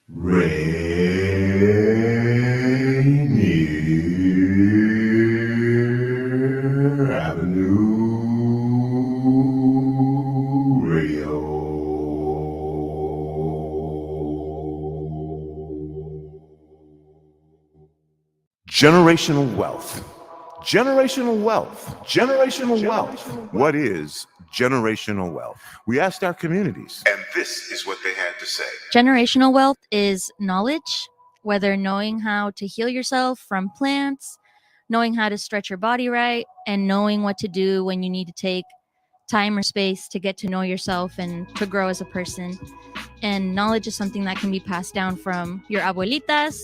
Rainier Avenue Radio. Generational wealth. Generational wealth. Generational wealth. What is generational wealth? We asked our communities, and this is what they had to say. Generational wealth is knowledge, whether knowing how to heal yourself from plants, knowing how to stretch your body right, and knowing what to do when you need to take time or space to get to know yourself and to grow as a person. And knowledge is something that can be passed down from your abuelitas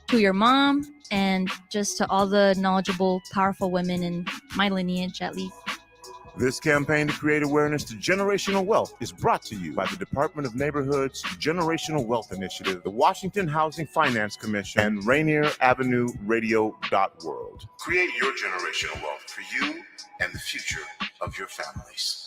to your mom and just to all the knowledgeable, powerful women in my lineage, at least. This campaign to create awareness to generational wealth is brought to you by the Department of Neighborhood's Generational Wealth Initiative, the Washington Housing Finance Commission, and Rainier Avenue Radio.world. Create your generational wealth for you and the future of your families.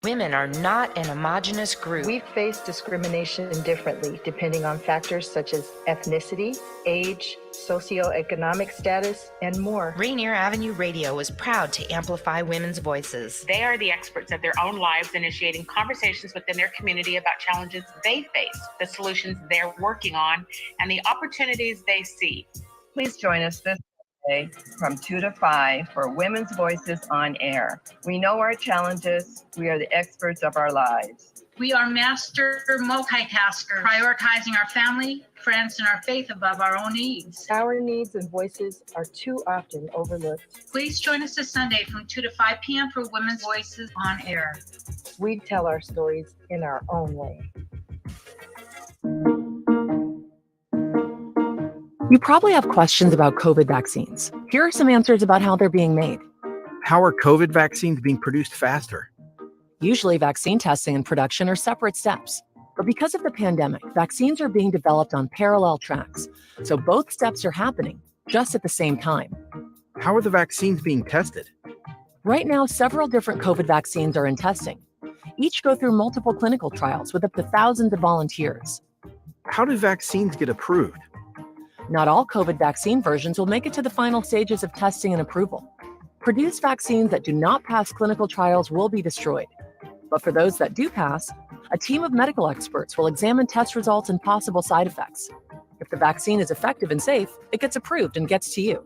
Women are not an homogenous group. We face discrimination differently depending on factors such as ethnicity, age, socioeconomic status, and more. Rainier Avenue Radio is proud to amplify women's voices. They are the experts of their own lives, initiating conversations within their community about challenges they face, the solutions they're working on, and the opportunities they see. Please join us this Wednesday from 2 to 5 for Women's Voices on Air. We know our challenges. We are the experts of our lives. We are master multitaskers, prioritizing our family, friends, and our faith above our own needs. Our needs and voices are too often overlooked. Please join us this Sunday from 2 to 5 p.m. for Women's Voices on Air. We tell our stories in our own way. You probably have questions about COVID vaccines. Here are some answers about how they're being made. How are COVID vaccines being produced faster? Usually, vaccine testing and production are separate steps. But because of the pandemic, vaccines are being developed on parallel tracks. So both steps are happening just at the same time. How are the vaccines being tested? Right now, several different COVID vaccines are in testing. Each go through multiple clinical trials with up to thousands of volunteers. How do vaccines get approved? Not all COVID vaccine versions will make it to the final stages of testing and approval. Produced vaccines that do not pass clinical trials will be destroyed. But for those that do pass, a team of medical experts will examine test results and possible side effects. If the vaccine is effective and safe, it gets approved and gets to you.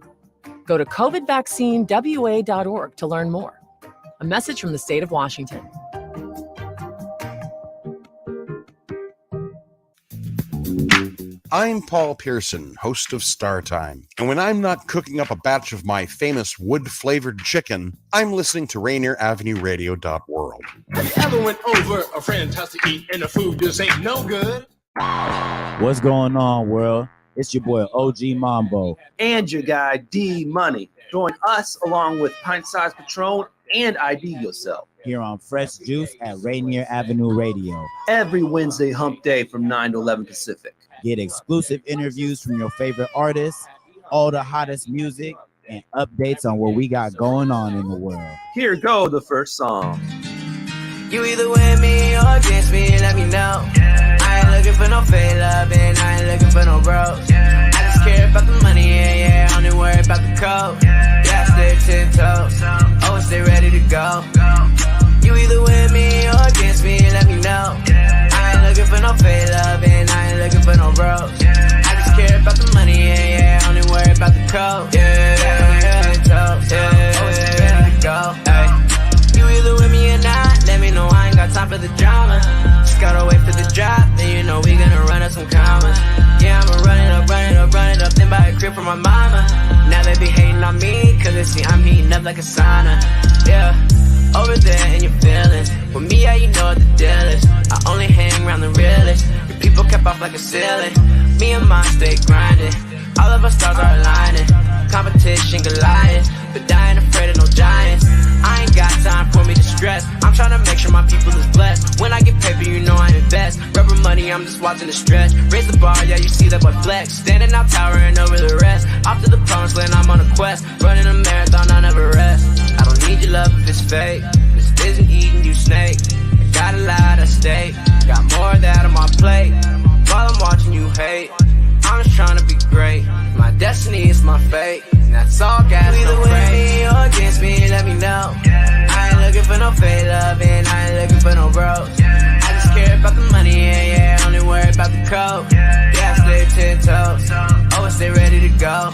Go to covidvaccinewa.org to learn more. A message from the state of Washington. I'm Paul Pearson, host of Star Time. And when I'm not cooking up a batch of my famous wood-flavored chicken, I'm listening to Rainier Avenue Radio.world. Have you ever went over a friend's house to eat and the food just ain't no good? What's going on, world? It's your boy OG Mambo. And your guy D Money. Join us along with Pint Size Patron and ID Yourself. Here on Fresh Juice at Rainier Avenue Radio. Every Wednesday hump day from 9 to 11 Pacific. Get exclusive interviews from your favorite artists, all the hottest music, and updates on what we got going on in the world. Here go the first song. You either with me or against me, let me know. I ain't looking for no fake love and I ain't looking for no bros. I just care about the money, yeah, I only worry about the code. Yeah, I stay 10 toes, always stay ready to go. You either with me or against me, let me know. I ain't looking for no fake love and I ain't looking for no bros. I just care about the money, yeah, I only worry about the code. Yeah, 10 toes, always stay ready to go. Ay. You either with me or not, let me know, I ain't got time for the drama. Just gotta wait for the drop, then you know we gonna run up some commas. Yeah, I'ma run it up, then buy a crib for my mama. Now they be hating on me, cause they see I'm heating up like a sauna. Yeah, over there in your feelings. With me, yeah, you know what the deal is. I only hang around the realest. Your people kept off like a ceiling. Me and mine stay grinding. All of our stars are aligning. Competition Goliath, but I ain't afraid of no giants. I ain't got time for me to stress. I'm trying to make sure my people is blessed. When I get paper, you know I invest. Rubber money, I'm just watching the stretch. Raise the bar, yeah, you see that boy flex. Standing out, towering over the rest. Off to the promised land, I'm on a quest. Running a marathon, I never rest. I don't need your love if it's fake. It's coat. Yeah, I stay 10 toes. Always stay ready to go.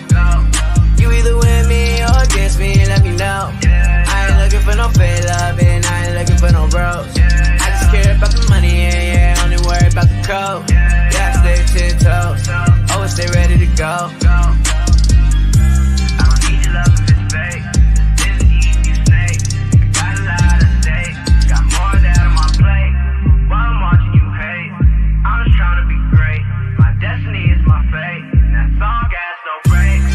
You either with me or against me, let me know. I ain't looking for no fake love, and I ain't looking for no bros. I just care about the money, yeah, only worry about the code. Yeah, I stay 10 toes. Always stay ready to go. I don't need your love if it's fake. This eat you snake. Got a lot of steak. Got more of that on my plate. While I'm watching you hate, I'm just trying to be great. My destiny is my fate. That's all gas, no brakes.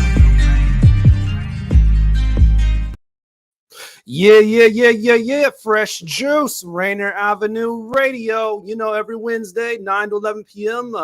Yeah. Fresh Juice, Rainier Avenue Radio. You know, every Wednesday, 9 to 11 p.m.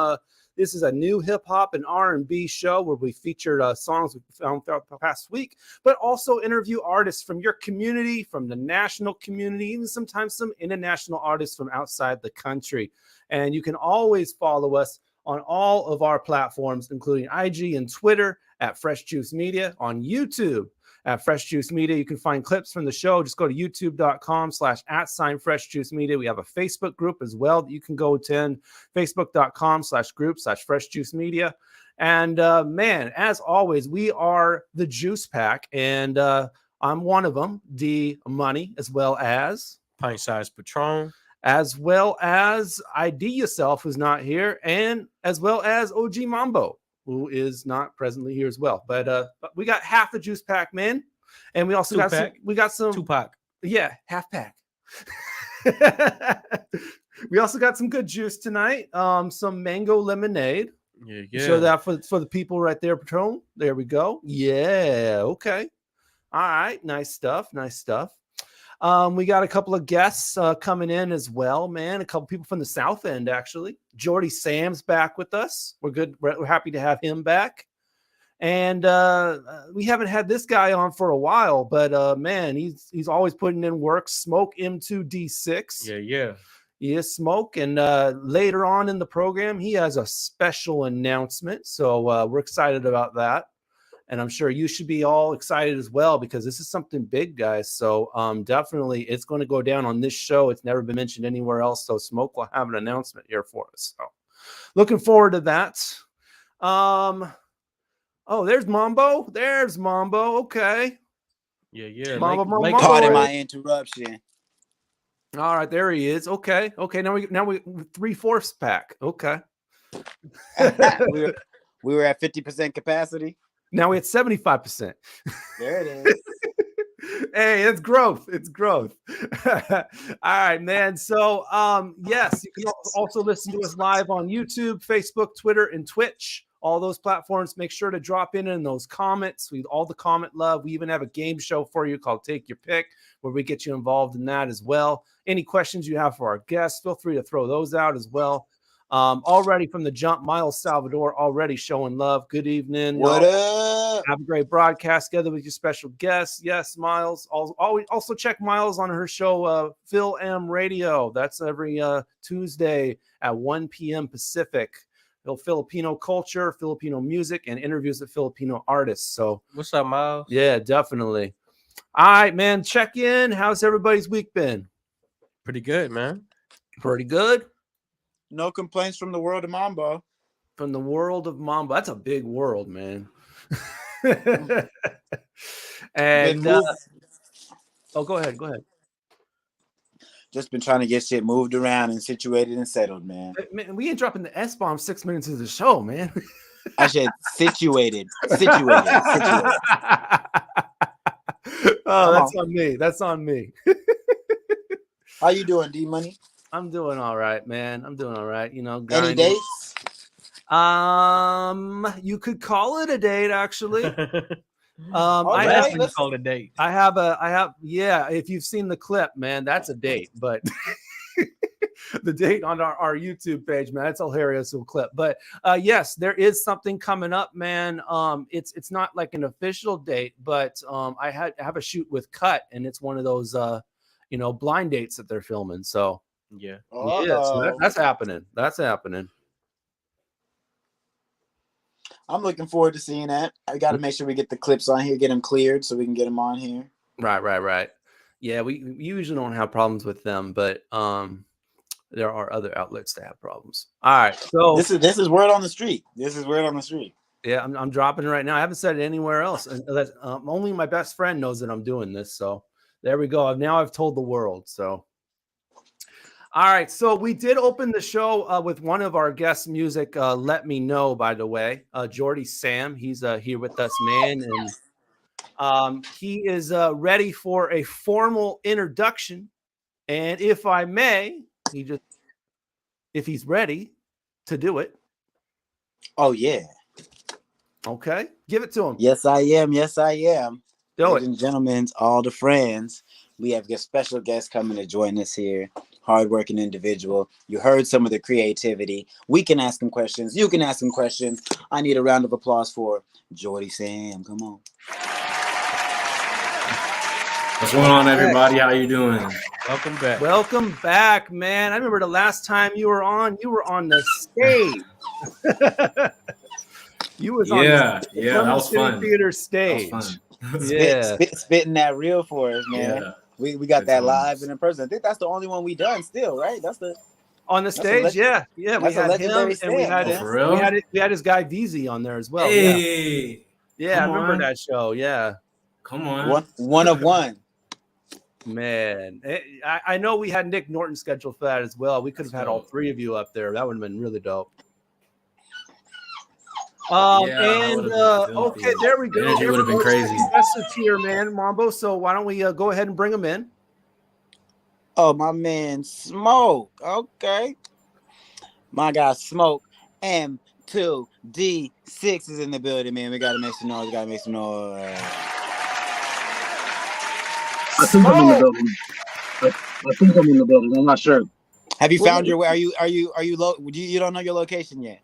This is a new hip hop and R&B show where we featured songs we found throughout the past week, but also interview artists from your community, from the national community, even sometimes some international artists from outside the country. And you can always follow us on all of our platforms, including IG and Twitter at Fresh Juice Media, on YouTube at Fresh Juice Media. You can find clips from the show. Just go to youtube.com/@Fresh Juice Media. We have a Facebook group as well that you can go attend, facebook.com/group/Fresh Juice Media. And man, as always, we are the Juice Pack, and I'm one of them, D Money, as well as Pint Size Patron, as well as IDYourself, who's not here, and as well as OG Mambo, who is not presently here as well. But we got half the Juice Pack, man. And we also got some Tupac. Yeah, half pack. We also got some good juice tonight. Some mango lemonade. Yeah. Show that for the people right there, Patron. There we go. Yeah, okay. All right, nice stuff. We got a couple of guests coming in as well, man. A couple people from the Southend, actually. Jordy Sam's back with us. We're good. We're happy to have him back. And we haven't had this guy on for a while, but man, he's always putting in work. Smoke M2D6. Yeah. He is Smoke. And later on in the program, he has a special announcement. So we're excited about that. And I'm sure you should be all excited as well, because this is something big, guys. So definitely it's going to go down on this show. It's never been mentioned anywhere else. So Smoke will have an announcement here for us. So looking forward to that. Oh, there's Mambo. Okay. Yeah. Mambo. Pardon my interruption. All right, there he is. Okay. Now we 3/4 pack. Okay. we were at 50% capacity. Now we at 75%. There it is. Hey, it's growth. All right, man. So, yes, you can also listen to us live on YouTube, Facebook, Twitter, and Twitch. All those platforms. Make sure to drop in those comments. All the comment love. We even have a game show for you called Take Your Pick, where we get you involved in that as well. Any questions you have for our guests, feel free to throw those out as well. Already from the jump, Miles Salvador already showing love. Good evening. What up? Have a great broadcast together with your special guests. Yes, Miles. Also check Miles on her show, Phil M Radio. That's every Tuesday at 1 p.m. Pacific. Filipino culture, Filipino music, and interviews with Filipino artists. So what's up, Miles? Yeah, definitely. All right, man. Check in. How's everybody's week been? Pretty good, man. Pretty good. No complaints from the world of Mambo. From the world of Mambo. That's a big world, man. And go ahead. Just been trying to get shit moved around and situated and settled, man. Man, we ain't dropping the S-bomb 6 minutes into the show, man. I said situated. Oh, that's on me. How you doing, D Money? I'm doing all right, man. You know, any dates? You could call it a date, actually. Call it a date. I have. Yeah. If you've seen the clip, man, that's a date. But the date on our YouTube page, man, that's a hilarious little clip. But yes, there is something coming up, man. It's not like an official date, but I have a shoot with Cut, and it's one of those blind dates that they're filming. So yeah, so that's happening. I'm looking forward to seeing that. I got to make sure we get the clips on here, get them cleared so we can get them on here. Right. Yeah, we usually don't have problems with them, but there are other outlets that have problems. All right, so this is word on the street. This is word on the street. Yeah, I'm dropping it right now. I haven't said it anywhere else. And only my best friend knows that I'm doing this. So there we go. Now I've told the world. So, all right. So we did open the show with one of our guest music. Let Me Know, by the way, Jordy Sam. He's here with us, man. And he is ready for a formal introduction. And if I may, if he's ready to do it. Oh, yeah. Okay, give it to him. Yes, I am. Yes, I am. Do Ladies and gentlemen, all the friends, we have a special guest coming to join us here. Hardworking individual. You heard some of the creativity. We can ask him questions. You can ask him questions. I need a round of applause for Jordy Sam. Come on. What's going on, everybody? How you doing? Welcome back. Welcome back, man. I remember the last time you were on the stage. You was on that was fun. Theater stage. That was fun. Yeah, spitting that real for us, man. Yeah. We got that live and in person. I think that's the only one we done still, right? That's the on the stage. Yeah. We had him, and we had for real? we had his guy VZ on there as well. Hey, yeah, I remember that show. Yeah, come on, one of one. Man, I know we had Nick Norton scheduled for that as well. We could have had all three of you up there. That would have been really dope. Okay, there we go. It would have been crazy. That's here, man, Mambo. So why don't we go ahead and bring him in? Oh, my man, Smoke. Okay, my guy, Smoke M2D6 is in the building, man. We gotta make some noise. I think I'm in the building. I think I'm in the building. I'm not sure. Have you found your way? Are you low? You don't know your location yet?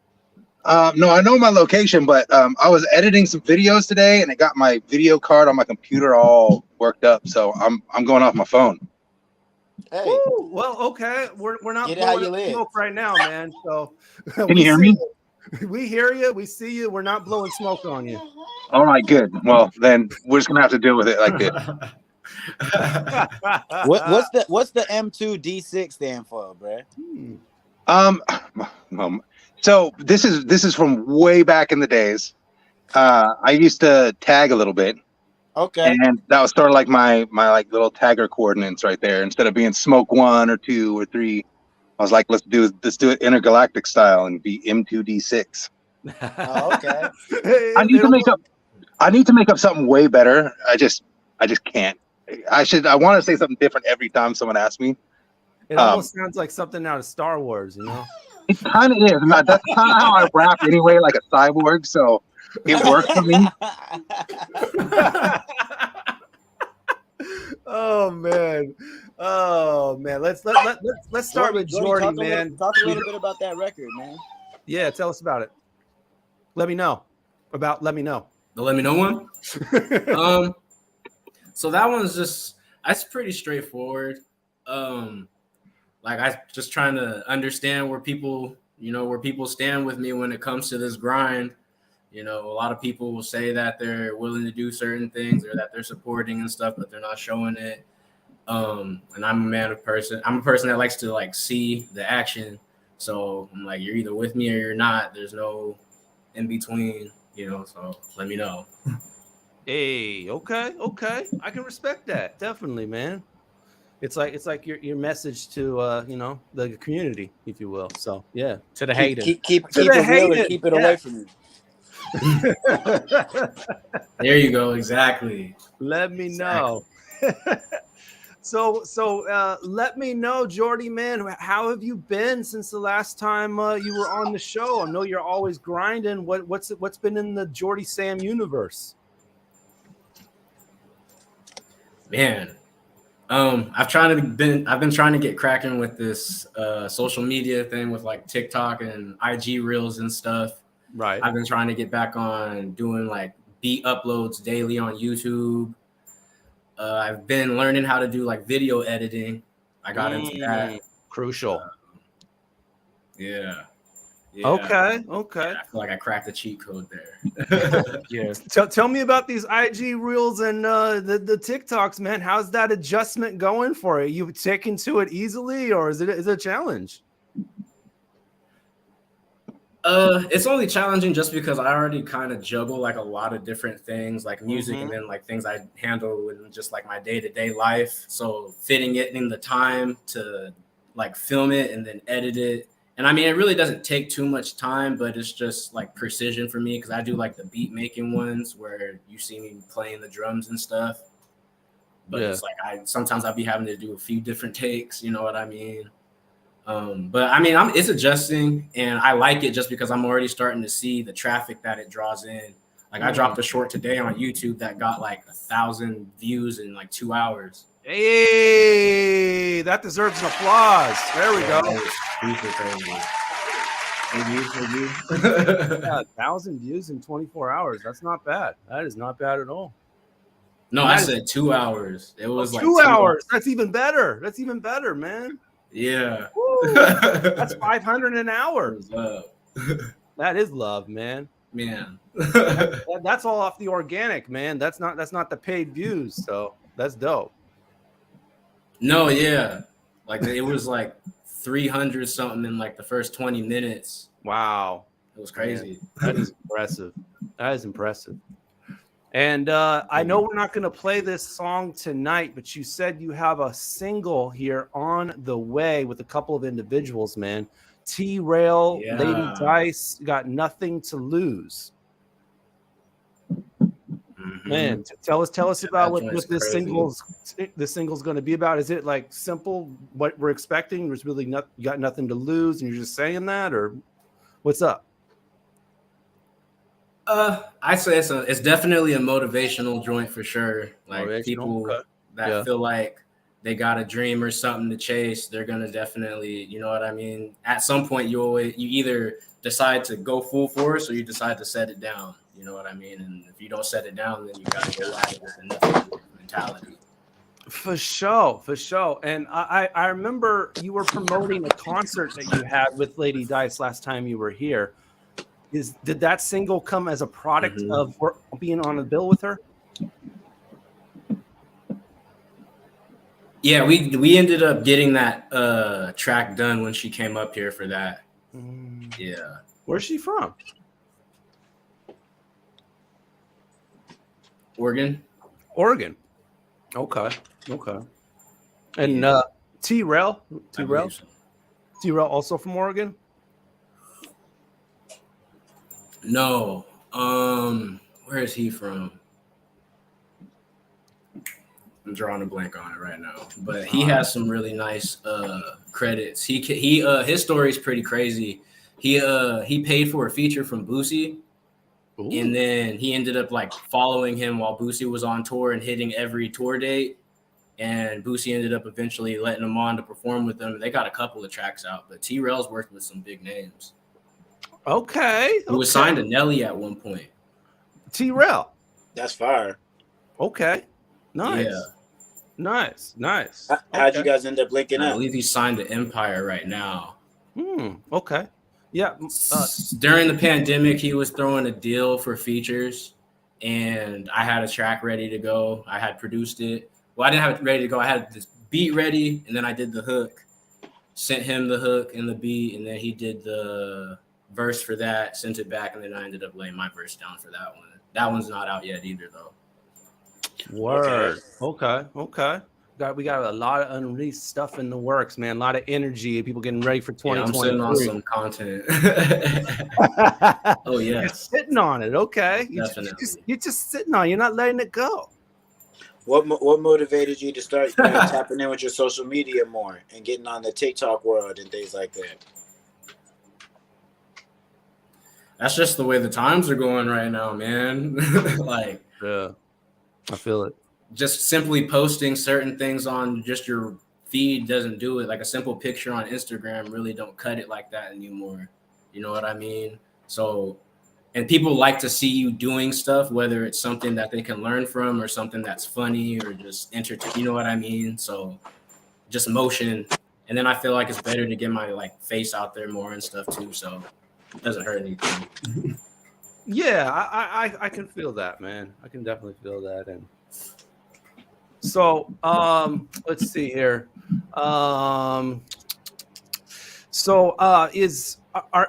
No, I know my location, but I was editing some videos today, and it got my video card on my computer all worked up. So I'm going off my phone. Hey, ooh, well, okay, we're not blowing smoke right now, man. So can you hear me? We hear you. We see you. We're not blowing smoke on you. All right, good. Well, then we're just gonna have to deal with it like this. What's the M2D6 stand for, bro? So this is from way back in the days. I used to tag a little bit. Okay. And that was sort of like my like little tagger coordinates right there. Instead of being Smoke 1 or 2 or 3, I was like, let's do it intergalactic style and be M2D6. Oh, okay. I need to make up something way better. I just can't. I want to say something different every time someone asks me. It almost sounds like something out of Star Wars, you know? It kind of is. That's kind of how I rap anyway, like a cyborg. So it works for me. Oh man. Let's start with Jordy, man. Talk a little bit about that record, man. Yeah, tell us about it. Let me know. The Let Me Know one. So that one's that's pretty straightforward. Like I just trying to understand where people stand with me when it comes to this grind. You know, a lot of people will say that they're willing to do certain things or that they're supporting and stuff, but they're not showing it. And I'm a person that likes to like see the action. So I'm like, you're either with me or you're not. There's no in between, you know, so let me know. Hey, okay. I can respect that. Definitely, man. It's like your message to the community, if you will. So yeah, to the haters. Keep it real and keep it away from you. There you go. Exactly. Let me know. So let me know, Jordy, man. How have you been since the last time you were on the show? I know you're always grinding. What's been in the Jordy Sam universe? Man, I've been trying to get cracking with this social media thing with like TikTok and IG reels and stuff. Right. I've been trying to get back on doing like beat uploads daily on YouTube. I've been learning how to do like video editing. I got into that. Crucial. Yeah. Yeah. Okay. Yeah, I feel like I cracked the cheat code there. Yeah. Tell me about these IG reels and the TikToks, man. How's that adjustment going for you? You taking to it easily, or is it a challenge? It's only challenging just because I already kind of juggle like a lot of different things, like music, and then like things I handle in just like my day-to-day life. So fitting it in the time to like film it and then edit it. And I mean, it really doesn't take too much time, but it's just like precision for me because I do like the beat making ones where you see me playing the drums and stuff. But it's like sometimes I'll be having to do a few different takes, you know what I mean? But I mean, it's adjusting, and I like it just because I'm already starting to see the traffic that it draws in. Like I dropped a short today on YouTube that got like 1,000 views in like 2 hours. Hey, that deserves an applause. There we go. Super crazy. And 1,000 views in 24 hours. That's not bad. That is not bad at all. No, I said 2 hours. It was like 2 hours. That's even better. That's even better, man. Yeah. That's 500 an hour. That is love, man. Man. That's all off the organic, man. That's not the paid views. So that's dope. No, yeah. Like it was like 300 something in like the first 20 minutes. Wow. It was crazy. Man, that is impressive. That is impressive. And I know we're not going to play this song tonight, but you said you have a single here on the way with a couple of individuals, man. T-Rail, Lady Dice, Got Nothing to Lose. Man, tell us about what this single's going to be about. Is it like simple what we're expecting? There's really you got nothing to lose, and you're just saying that, or what's up? I say it's definitely a motivational joint for sure. Like people that feel like they got a dream or something to chase, they're gonna definitely, you know what I mean. At some point, you either decide to go full force or you decide to set it down. You know what I mean. And if you don't set it down, then you gotta go at it with enough mentality. For sure. And I remember you were promoting a concert that you had with Lady Dice last time you were here. Did that single come as a product of being on a bill with her? Yeah, we ended up getting that track done when she came up here for that. Yeah. Where's she from? Oregon. Okay. And T-Rail also from Oregon? No. Where is he from? I'm drawing a blank on it right now. But he has some really nice credits. His story is pretty crazy. He paid for a feature from Boosie. Ooh. And then he ended up like following him while Boosie was on tour and hitting every tour date. And Boosie ended up eventually letting him on to perform with them. They got a couple of tracks out, but T-Rail's worked with some big names. Okay. He was signed to Nelly at one point. T-Rail. That's fire. Okay. Nice. Yeah. Nice. How'd you guys end up linking up? I believe he's signed to Empire right now. Okay. Yeah. During the pandemic, he was throwing a deal for features, and I had a track ready to go. I had produced it. Well, I didn't have it ready to go. I had this beat ready, and then I did the hook. Sent him the hook and the beat, and then he did the verse for that, sent it back, and then I ended up laying my verse down for that one. That one's not out yet either, though. Word. Okay. We got a lot of unreleased stuff in the works, man. A lot of energy. People getting ready for 2023. I'm sitting on some content. Oh yeah, you're sitting on it. Okay, you're just sitting on it. You're not letting it go. What motivated you to start tapping in with your social media more and getting on the TikTok world and things like that? That's just the way the times are going right now, man. Like, yeah, I feel it. Just simply posting certain things on just your feed doesn't do it. Like a simple picture on Instagram really don't cut it like that anymore. You know what I mean? So, and people like to see you doing stuff, whether it's something that they can learn from or something that's funny or just entertain. You know what I mean? So, just motion. And then I feel like it's better to get my like face out there more and stuff too. So, doesn't hurt anything. Yeah, I can feel that, man. I can definitely feel that. And so, let's see here. Are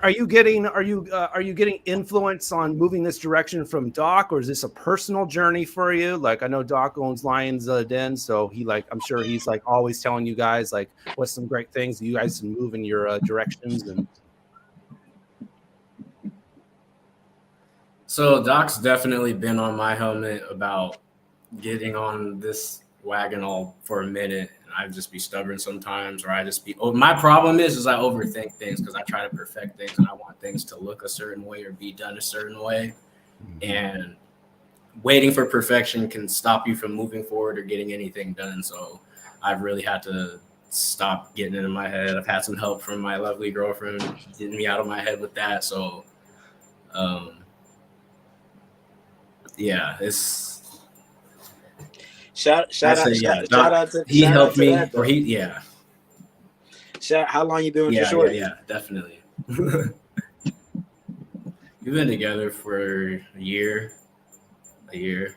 you getting influence on moving this direction from Doc, or is this a personal journey for you? Like, I know Doc owns Lions Den, so I'm sure he's like always telling you guys like what's some great things that you guys can move in your directions. And so Doc's definitely been on my helmet about getting on this wagon all for a minute. I'd just be stubborn sometimes, or I just be. Oh, my problem is I overthink things because I try to perfect things and I want things to look a certain way or be done a certain way. And waiting for perfection can stop you from moving forward or getting anything done. So I've really had to stop getting it in my head. I've had some help from my lovely girlfriend getting me out of my head with that. So, yeah, it's. Shout out to he helped me, that, or he, yeah. How long you been with your shorty? Yeah, definitely. We've been together for a year. Yeah,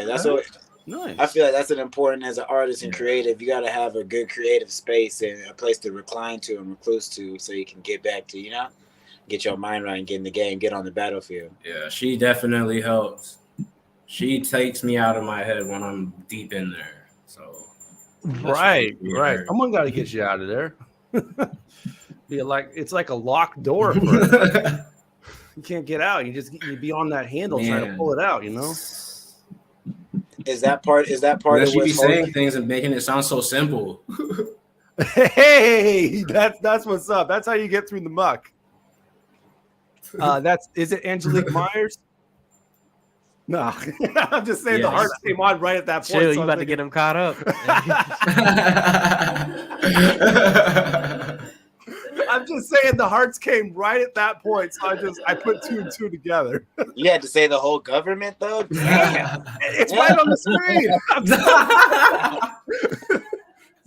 that's what. Nice. I feel like that's an important as an artist and creative. You got to have a good creative space and a place to recline to and recluse to, so you can get back to get your mind right and get in the game, get on the battlefield. Yeah, she definitely helps. She takes me out of my head when I'm deep in there. So right. Someone got to get you out of there. It's like a locked door. You can't get out. You be on that handle trying to pull it out. Is that part? Is that of she be saying things and making it sound so simple? Hey, that's what's up. That's how you get through the muck. Is it Angelique Myers? No, I'm just saying the hearts came on right at that point. Chill, you about to get him caught up. I'm just saying the hearts came right at that point, so I put 2 and 2 together. You had to say the whole government, though? Damn. It's right on the screen.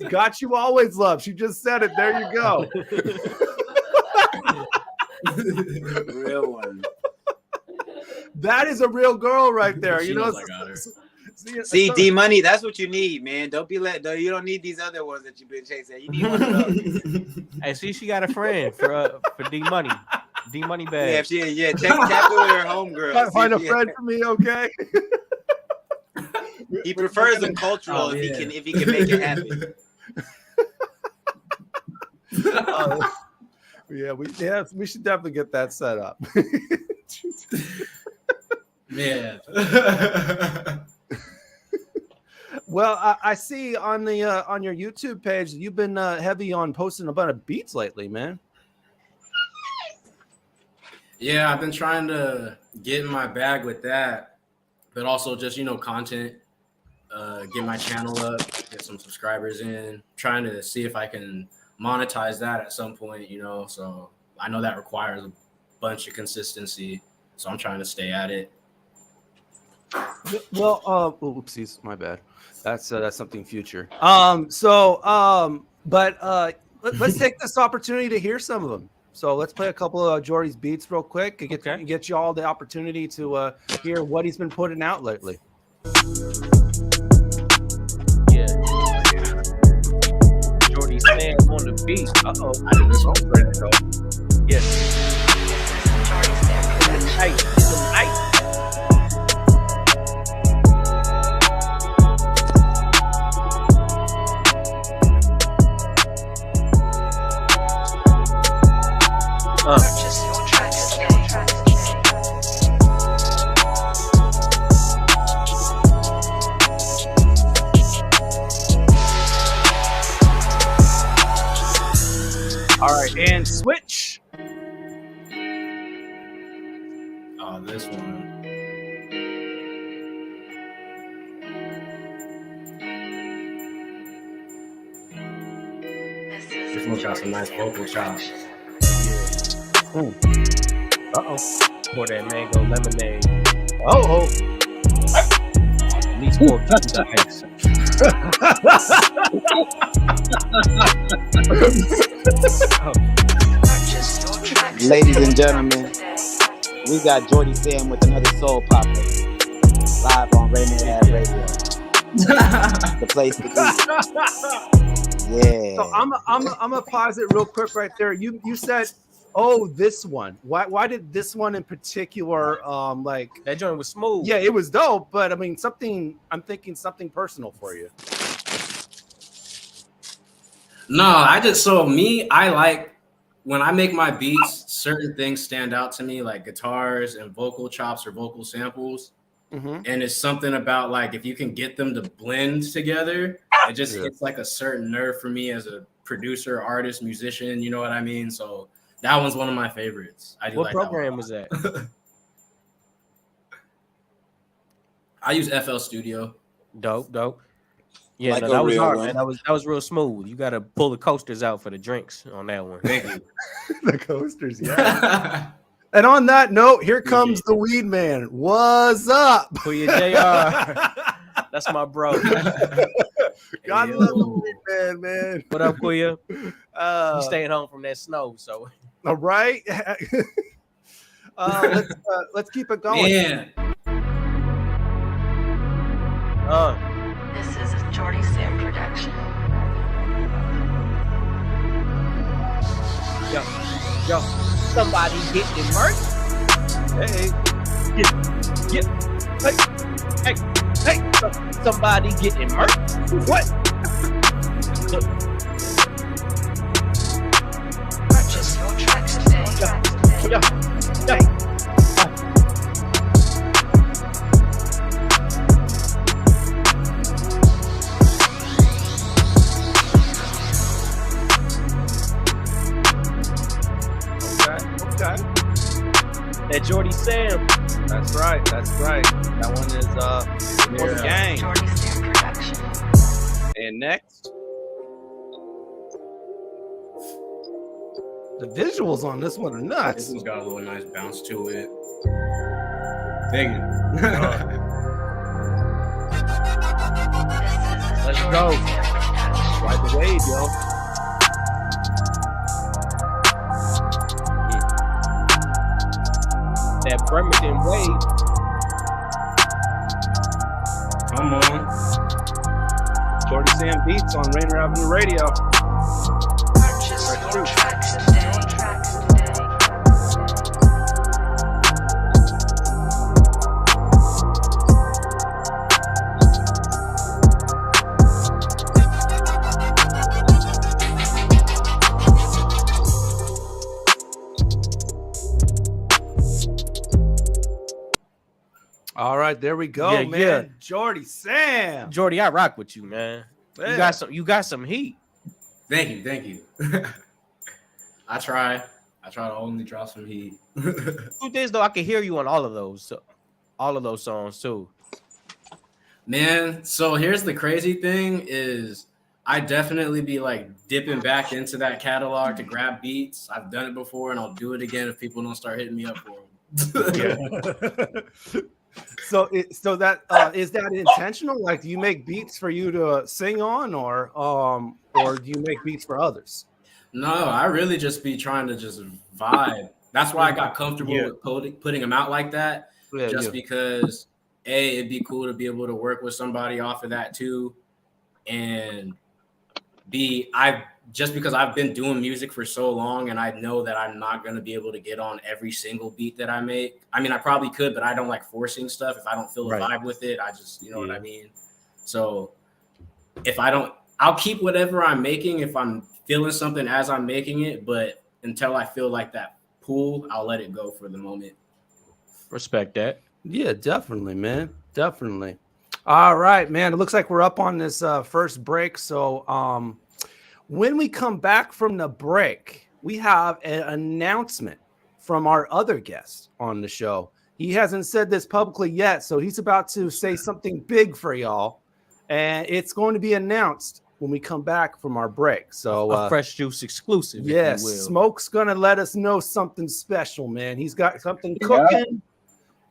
Got you always love. She just said it. There you go. Real one. That is a real girl right there. See, D Money, that's what you need, man. Don't be you don't need these other ones that you've been chasing. You need one of those. Hey, see, she got a friend for D Money. D Money bag. Yeah, tap with her homegirl. Find a friend for me, okay? He prefers them cultural if he can make it happen. We should definitely get that set up. Man. Well, I see on your YouTube page you've been heavy on posting a bunch of beats lately, man. Yeah, I've been trying to get in my bag with that, but also just content, get my channel up, get some subscribers in, trying to see if I can monetize that at some point, So I know that requires a bunch of consistency, so I'm trying to stay at it. Well, oopsies, my bad. That's something future. Let's take this opportunity to hear some of them. So let's play a couple of Jordy's beats real quick and get you all the opportunity to hear what he's been putting out lately. Yeah. Jordy Sam on the beat. Uh-oh. I did this one ready to go. Yeah. Nice. All right, and switch. Oh, this one. This one got some nice vocal chops. Ooh. Uh-oh. Pour that mango lemonade. Oh. At least 4 cubes of ice. Ladies and gentlemen, we got Jordy Sam with another soul popper live on Rainier Avenue Radio. The place to be. Yeah. So I'm gonna pause it real quick right there. You said, oh, this one. Why did this one in particular like that joint was smooth? Yeah, it was dope, but I mean I'm thinking something personal for you. No, I like when I make my beats, certain things stand out to me, like guitars and vocal chops or vocal samples. Mm-hmm. And it's something about like if you can get them to blend together, it just hits like a certain nerve for me as a producer, artist, musician. You know what I mean? So that one's one of my favorites. What program was that? I use FL Studio. Dope. Yeah, Like no, a that was real hard, one. man. That was real smooth. You got to pull the coasters out for the drinks on that one. Thank you. The coasters, yeah. And on that note, here comes the Weed Man. What's up? Who you, JR? That's my bro. God love the Weed Man. What up, Kuya? You staying home from that snow, so. All right. Let's keep it going. Yeah. This is a Jordy Sam production. Yo, somebody getting murked. Hey, hey, somebody getting murked. What? Purchase your tracks today. Okay. That Jordy Sam. That's right. That one is for the gang. Jordy Sam production. And next, the visuals on this one are nuts. This one's got a little nice bounce to it. Thank you. Let's go. Ride the wave, yo. That Bremerton wave. Come on. Jordy Sam beats on Rainier Avenue Radio. Purchase your tracks today. All right, there we go, Yeah, man. yeah. Jordy Sam. Jordy, I rock with you, man. Yeah. You got some heat. Thank you. I try to only drop some heat. Truth is, though, I can hear you on all of those songs too. Man, so here's the crazy thing is I definitely be like dipping back into that catalog to grab beats. I've done it before and I'll do it again if people don't start hitting me up for them. So that is that intentional? Like, do you make beats for you to sing on, or do you make beats for others? No, I really just be trying to just vibe. That's why I got comfortable with putting them out like that. Because A, it'd be cool to be able to work with somebody off of that too, and B, just because I've been doing music for so long and I know that I'm not going to be able to get on every single beat that I make. I mean, I probably could, but I don't like forcing stuff. If I don't feel a vibe with it, I just, you know what I mean? So I'll keep whatever I'm making if I'm feeling something as I'm making it, but until I feel like that pull, I'll let it go for the moment. Respect that. Yeah, definitely, man. Definitely. All right, man. It looks like we're up on this first break. So when we come back from the break, we have an announcement from our other guest on the show. He hasn't said this publicly yet, so he's about to say something big for y'all, and it's going to be announced when we come back from our break. So a Fresh Juice exclusive. Yes, if you will. Smoke's gonna let us know something special, man. He's got something cooking,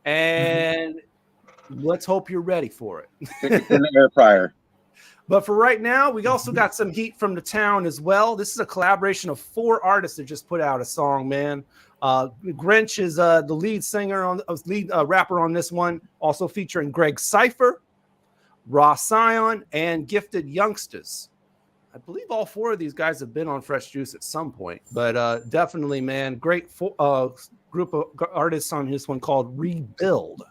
and let's hope you're ready for it. It's in the air fryer. But for right now, we also got some heat from the town as well. This is a collaboration of 4 artists that just put out a song, man. Grinch is the lead singer lead rapper on this one, also featuring Greg Cypher, Raw Scion, and Gifted Youngsters. I believe all four of these guys have been on Fresh Juice at some point, but definitely, man, great group of artists on this one called Rebuild.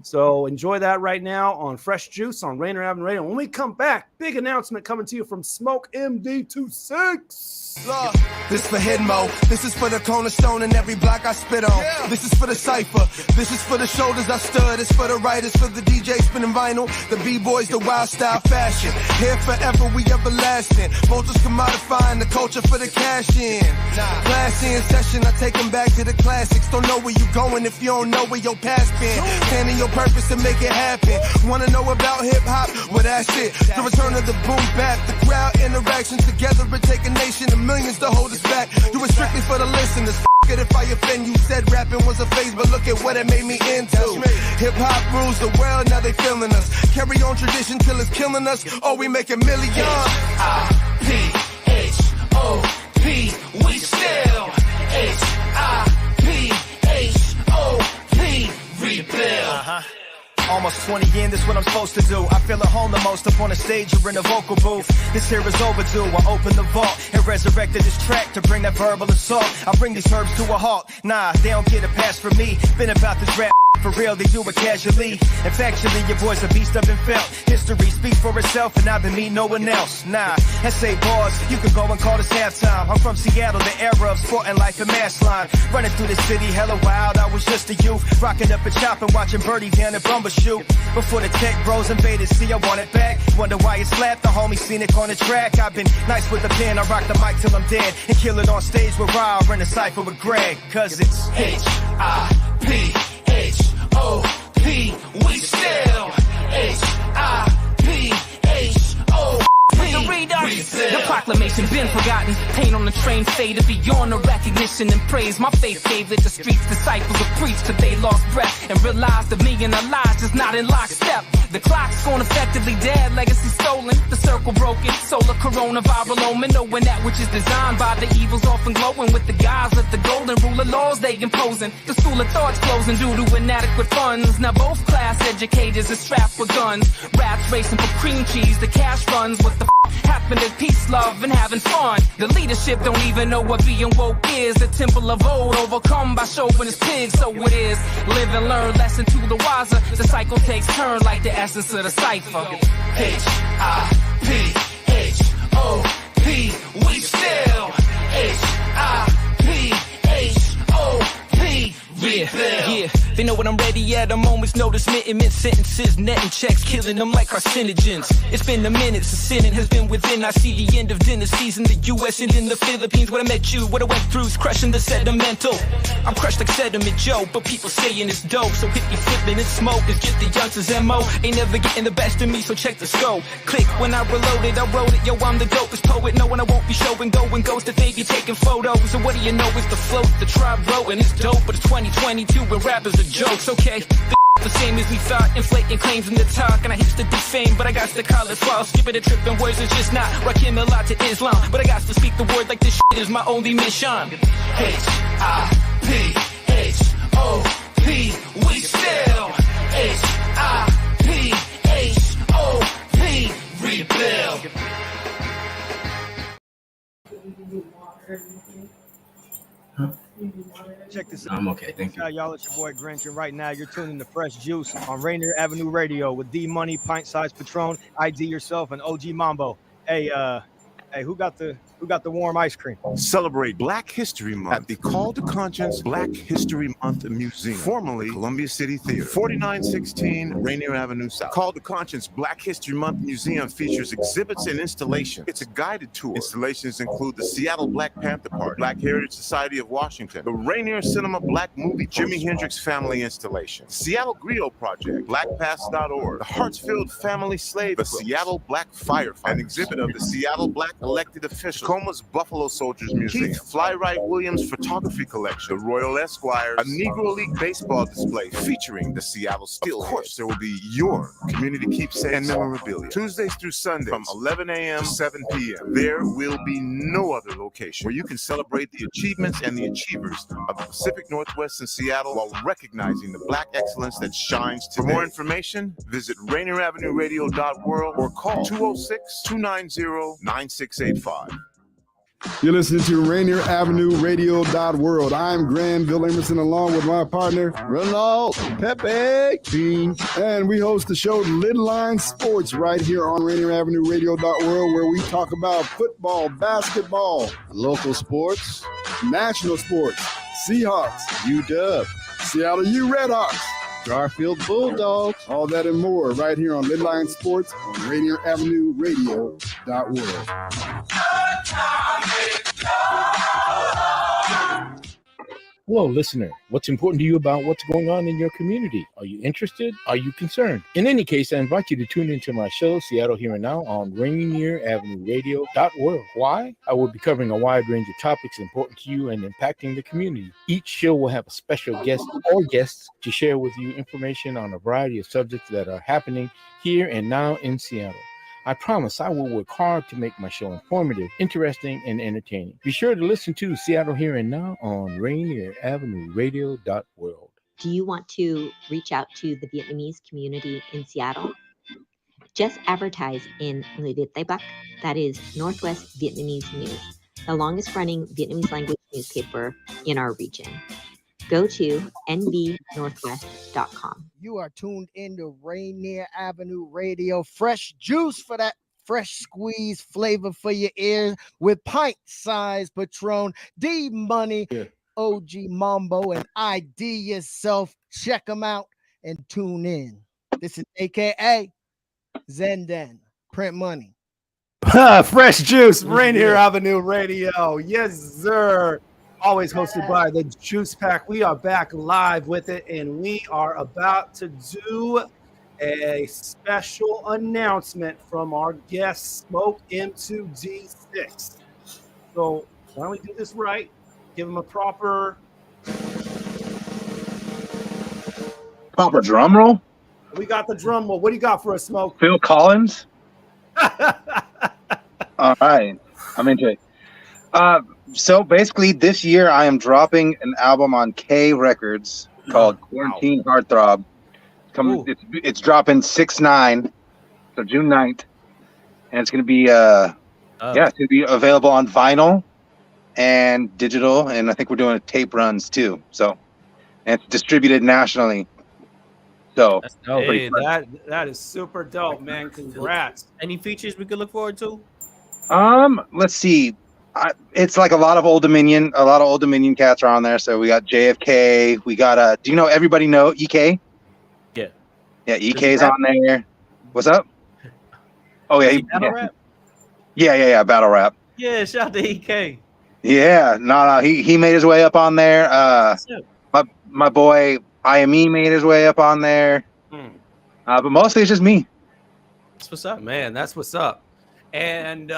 So enjoy that right now on Fresh Juice on Rainier Avenue Radio. When we come back, big announcement coming to you from Smoke M2D6. Look, this for Hidmo. This is for the cornerstone and every block I spit on. Yeah. This is for the cypher. This is for the shoulders I stood. It's for the writers, for the DJ spinning vinyl, the B-boys, the wild style fashion. Here forever, we everlasting. Vultures commodifying the culture for the cash in. Classy in session, I take them back to the classics. Don't know where you going if you don't know where your past been. Stand in your purpose to make it happen. Wanna know about hip hop? Well, that's it. The return of the boom bap, the crowd interaction together. It take a nation of millions to hold us back. Do it strictly for the listeners. F it if I offend you. Said rapping was a phase, but look at what it made me into. Hip hop rules the world, now they feeling us. Carry on tradition till it's killing us. Oh, we make a million. H-I-P-H-O-P. We still H-I-P-H-O-P. Rebuild. Almost 20 in, this what I'm supposed to do. I feel at home the most up on the stage or in a vocal booth. This here is overdue. I open the vault and resurrected this track to bring that verbal assault. I bring these herbs to a halt. Nah, they don't get a pass from me. Been about this rap for real, they do it casually. And factually, your boy's a beast I've been felt. History speaks for itself, and I've been me, no one else. Nah, S.A. bars, you can go and call this halftime. I'm from Seattle, the era of sport and life and mass line. Running through the city, hella wild, I was just a youth. Rocking up a chop and watching Birdie down at Bumbershoot. Before the tech bros invaded, see I want it back. Wonder why it slapped, the homie scenic on the track. I've been nice with the pen, I rock the mic till I'm dead. And kill it on stage with Raw, run a cypher with Greg. Cause it's H-I-P-H-O-P. We still H-I-P-H-O-P. The proclamation been forgotten. Pain on the train faded beyond the recognition and praise. My faith gave it the streets. Disciples of preach till they lost breath and realized the million of lives is not in lockstep. The clock's gone effectively dead, legacy stolen, the circle broken, solar coronavirus omen, knowing that which is designed by the evils often glowing with the guise of the golden rule of laws they imposing. The school of thoughts closing due to inadequate funds. Now both class educators are strapped with guns. Rats racing for cream cheese, the cash runs. What the happened is peace, love, and having fun. The leadership don't even know what being woke is. The temple of old overcome by chauvinist pigs. So it is, live and learn, lesson to the wiser. The cycle takes turn like the essence of the cipher. H-I-P-H-O-P. We still H-I-P-H-O-P. Yeah, they know what I'm ready at. A moment's notice, mitten sentences, netting checks, killing them like carcinogens. It's been a minute since sinning has been within. I see the end of dinner season, the U.S. and in the Philippines. When I met you, what I went through's crushing the sedimental. I'm crushed like sediment, Joe, but people saying it's dope. So if you flipping and smoke, it's just the youngsters' M.O. Ain't never getting the best of me, so check the scope. Click when I reloaded, I wrote it. Yo, I'm the dopest poet. Knowing I won't be showing, going ghost if they be taking photos. And what do you know? It's the float, the tribe wrote, and it's dope, but it's 2022 when rappers are jokes. Okay, the same as we thought, inflating claims in the talk, and I used to be fame, but I got to call it false. Skip it a trip and words, it's just not Rakim a lot to Islam, but I got to speak the word like this shit is my only mission. H-I-P-H-O-P. We still H-I-P-H-O-P. Rebuild. Check this out. I'm okay, thank you. Y'all, it's your boy Grinch, and right now you're tuning to Fresh Juice on Rainier Avenue Radio with D Money, Pint Size Patron, ID Yourself, and OG Mambo. Hey, who got the warm ice cream? Celebrate Black History Month at the Call to Conscience Black History Month Museum, formerly Columbia City Theater, 4916 Rainier Avenue South. Call to Conscience Black History Month Museum features exhibits and installations. It's a guided tour. Installations include the Seattle Black Panther Party, Black Heritage Society of Washington, the Rainier Cinema Black Movie, Jimi Hendrix Family Installation, Seattle Griot Project, BlackPass.org, the Hartsfield Family Slave, the Seattle Black Firefighter, an exhibit of the Seattle Black elected officials, Tacoma's Buffalo Soldiers Museum, Fly Right Williams Photography Collection, the Royal Esquires, a Negro League baseball display featuring the Seattle Steelheads. Of course, there will be your community keepsakes and memorabilia. Tuesdays through Sundays from 11 a.m. to 7 p.m. There will be no other location where you can celebrate the achievements and the achievers of the Pacific Northwest and Seattle while recognizing the Black excellence that shines today. For more information, visit RainierAvenueRadio.world or call 206-290-9685. You're listening to Rainier Avenue Radio.world. I'm Granville Emerson along with my partner, Ronald Pepe Bean. And we host the show Little Line Sports right here on Rainier Avenue Radio.world, where we talk about football, basketball, local sports, national sports, Seahawks, UW, Seattle U Redhawks, Garfield Bulldogs, all that and more right here on Little Line Sports on Rainier Avenue Radio.world. Hello, listener. What's important to you about what's going on in your community? Are you interested? Are you concerned? In any case, I invite you to tune into my show, Seattle Here and Now, on Rainier Avenue Radio.world. Why? I will be covering a wide range of topics important to you and impacting the community. Each show will have a special guest or guests to share with you information on a variety of subjects that are happening here and now in Seattle. I promise I will work hard to make my show informative, interesting, and entertaining. Be sure to listen to Seattle Here and Now on Rainier Avenue Radio.world. Do you want to reach out to the Vietnamese community in Seattle? Just advertise in Le Viet Tây Bắc, that is Northwest Vietnamese News, the longest running Vietnamese language newspaper in our region. Go to nvnorthwest.com. You are tuned into Rainier Avenue Radio. Fresh juice for that fresh squeeze flavor for your ears with Pint Size Patron, D-Money, OG Mambo, and IDYourself. Check them out and tune in. This is AKA Zenden, Print Money. Fresh juice, Rainier Avenue Radio. Yes, sir. Always hosted by the Juice Pack. We are back live with it, and we are about to do a special announcement from our guest, Smoke M2D6. So why don't we do this right? Give him a proper drum roll. We got the drum roll. What do you got for us, Smoke? Phil Collins. All right, I'm into it. So basically, this year I am dropping an album on K Records called Quarantine Heartthrob. It's dropping 6/9, so June 9th, and it's gonna be it's gonna be available on vinyl and digital, and I think we're doing tape runs too. So, and it's distributed nationally. So hey, that is super dope, man. Congrats. Any features we could look forward to? Let's see. It's like a lot of Old Dominion cats are on there. So we got JFK. We got do you know everybody know EK? Yeah, EK's on there. What's up? Oh yeah, battle rap? Yeah, battle rap. Yeah, shout out to EK. Yeah, no, he made his way up on there. My boy IME made his way up on there. But mostly it's just me. That's what's up, man. That's what's up. And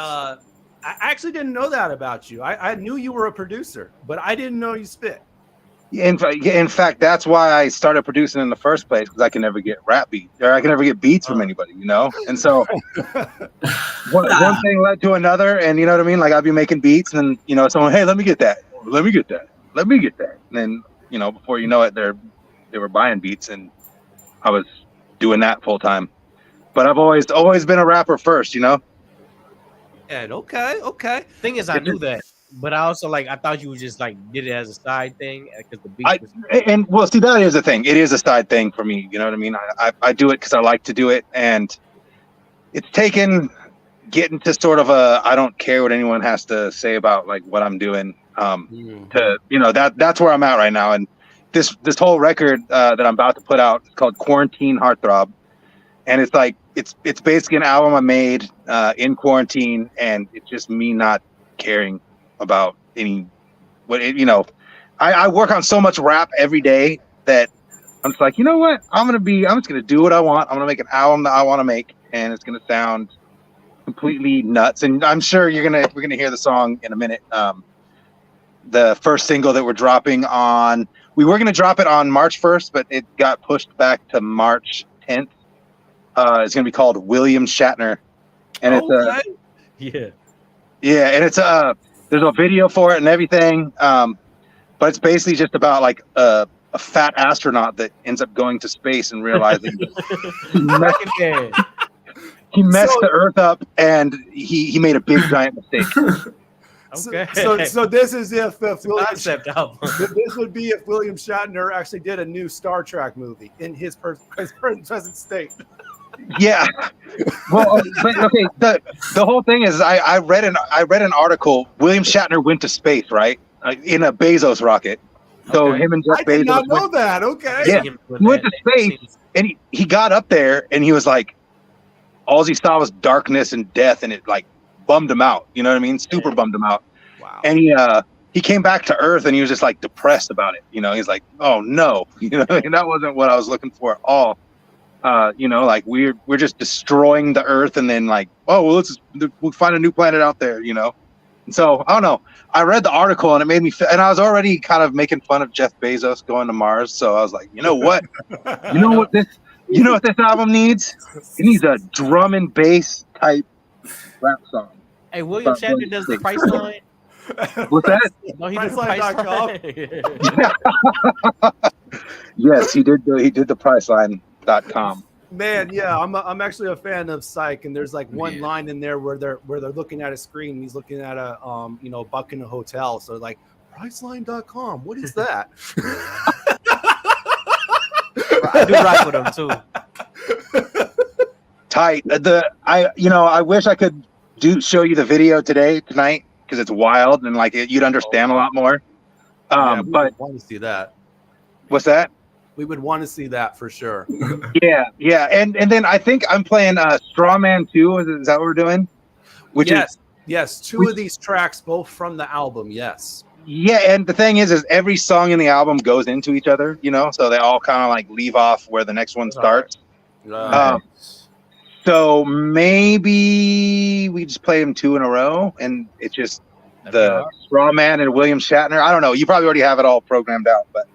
I actually didn't know that about you. I knew you were a producer, but I didn't know you spit. In fact, that's why I started producing in the first place, because I can never get rap beats, or I can never get beats from anybody, you know? And so one thing led to another, and you know what I mean? Like I'd be making beats and, you know, someone, hey, let me get that. And then, you know, before you know it, they were buying beats and I was doing that full time. But I've always been a rapper first, you know? Okay. Thing is, I knew that, but I also I thought you just did it as a side thing because the beat. Well, see, that is the thing. It is a side thing for me. You know what I mean? I do it because I like to do it, and it's taken getting to sort of I don't care what anyone has to say about what I'm doing. To that's where I'm at right now, and this whole record that I'm about to put out is called Quarantine Heartthrob, and it's basically an album I made in quarantine, and it's just me not caring about I work on so much rap every day that I'm just like, you know what? I'm just gonna do what I want. I'm gonna make an album that I want to make, and it's gonna sound completely nuts. And I'm sure we're gonna hear the song in a minute. The first single that we're dropping on, we were gonna drop it on March 1st, but it got pushed back to March 10th. It's gonna be called William Shatner, and and it's there's a video for it and everything. But it's basically just about like a fat astronaut that ends up going to space and realizing he messed the Earth up, and he made a big giant mistake. Okay. So this is if concept album. This would be if William Shatner actually did a new Star Trek movie in his present state. Yeah. Well, but, okay. The whole thing is, I read an article. William Shatner went to space, right, in a Bezos rocket. So him and Jeff Bezos. I did not know that. Okay. Yeah. He went to space, and he got up there, and he was like, all he saw was darkness and death, and it like bummed him out. You know what I mean? Super bummed him out. Wow. And he came back to Earth, and he was just like depressed about it. You know, he's like, oh no, you know, and that wasn't what I was looking for at all. You know, like we're just destroying the Earth, and then like, oh well, we'll find a new planet out there. You know, and so I don't know. I read the article, and it made me and I was already kind of making fun of Jeff Bezos going to Mars. So I was like, you know what? You know what this album needs? It needs a drum and bass type rap song. Hey, William Shatner does the Priceline. What's that? No, he does the Priceline. Yes, he did the Priceline.com. Man, yeah, I'm actually a fan of Psych, and there's like one line in there where they're looking at a screen. And he's looking at a buck in a hotel. So like Priceline.com. What is that? I do rock with him too. Tight. I wish I could show you the video tonight because it's wild and like you'd understand a lot more. Yeah, but want to see that. What's that? We would want to see that for sure. Yeah, and then I think I'm playing Strawman 2. Is that what we're doing? Yes, two of these tracks, both from the album. Yes. Yeah, and the thing is every song in the album goes into each other, you know, so they all kind of like leave off where the next one starts. So maybe we just play them 2 in a row, and it's just the Strawman and William Shatner. I don't know. You probably already have it all programmed out, but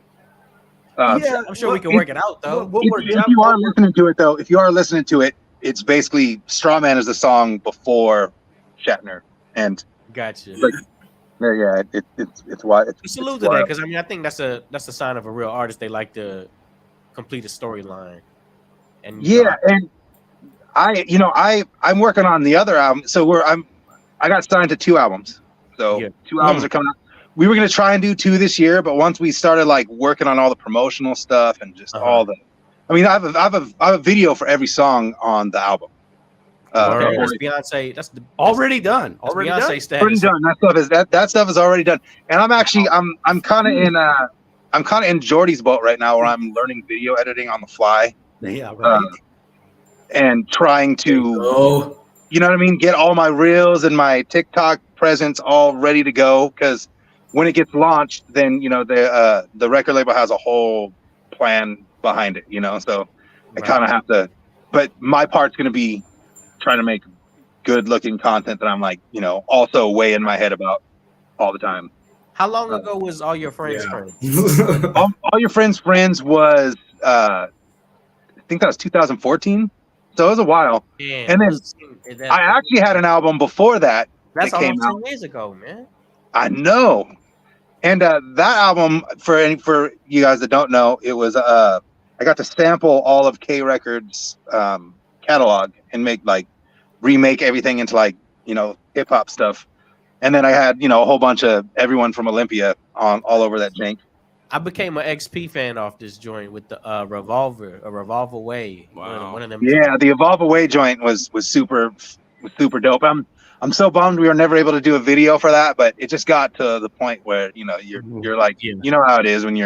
yeah, I'm sure we can work it out though. If you are listening to it, it's basically Strawman is the song before Shatner, and gotcha. Like, yeah, it's why. Salute to that, because I mean I think that's a sign of a real artist. They like to complete a storyline. And and I'm working on the other album. So I got signed to 2 albums. So 2 albums are coming out. We were gonna try and do 2 this year, but once we started like working on all the promotional stuff and just all the, I mean, I have a video for every song on the album. That's Beyonce. That's already done. Already done. Beyonce status. Already done. That stuff is already done. And I'm actually I'm kind of in Jordy's boat right now, where I'm learning video editing on the fly. Yeah, right. And trying to, you know what I mean, get all my reels and my TikTok presence all ready to go, because when it gets launched, then you know the record label has a whole plan behind it, you know. So I kind of have to, but my part's gonna be trying to make good looking content that I'm like, you know, also way in my head about all the time. How long ago was All Your Friends Friends? All Your Friends was I think that was 2014. So it was a while. Yeah, and then I actually had an album before that. That's that came almost 10 years ago, man. I know. And that album, for you guys that don't know, it was I got to sample all of K Records catalog and remake everything into like, you know, hip hop stuff. And then I had, you know, a whole bunch of everyone from Olympia all over that jank. I became an XP fan off this joint with the Revolve Away. Wow. One of them. Yeah, the Evolve Away joint was super dope. I'm so bummed we were never able to do a video for that, but it just got to the point where, you know, you're like, you know how it is when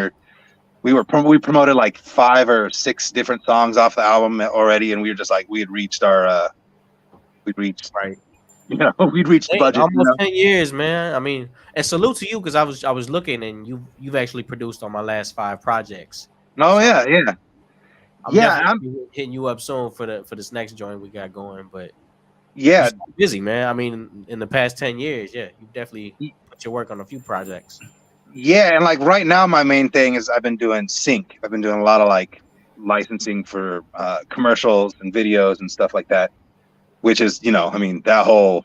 we promoted like 5 or 6 different songs off the album already, and we were just like, we'd reached right. You know, we'd reached the budget. Almost 10 years, man. I mean, and salute to you, because I was looking, and you've actually produced on my last 5 projects. Oh yeah. I'm hitting you up soon for this next joint we got going. But Yeah, You're so busy, man. I mean, in the past 10 years, yeah, you definitely put your work on a few projects. yeah, and like right now, my main thing is I've been doing sync. I've been doing a lot of like licensing for commercials and videos and stuff like that, which is, you know, I mean, that whole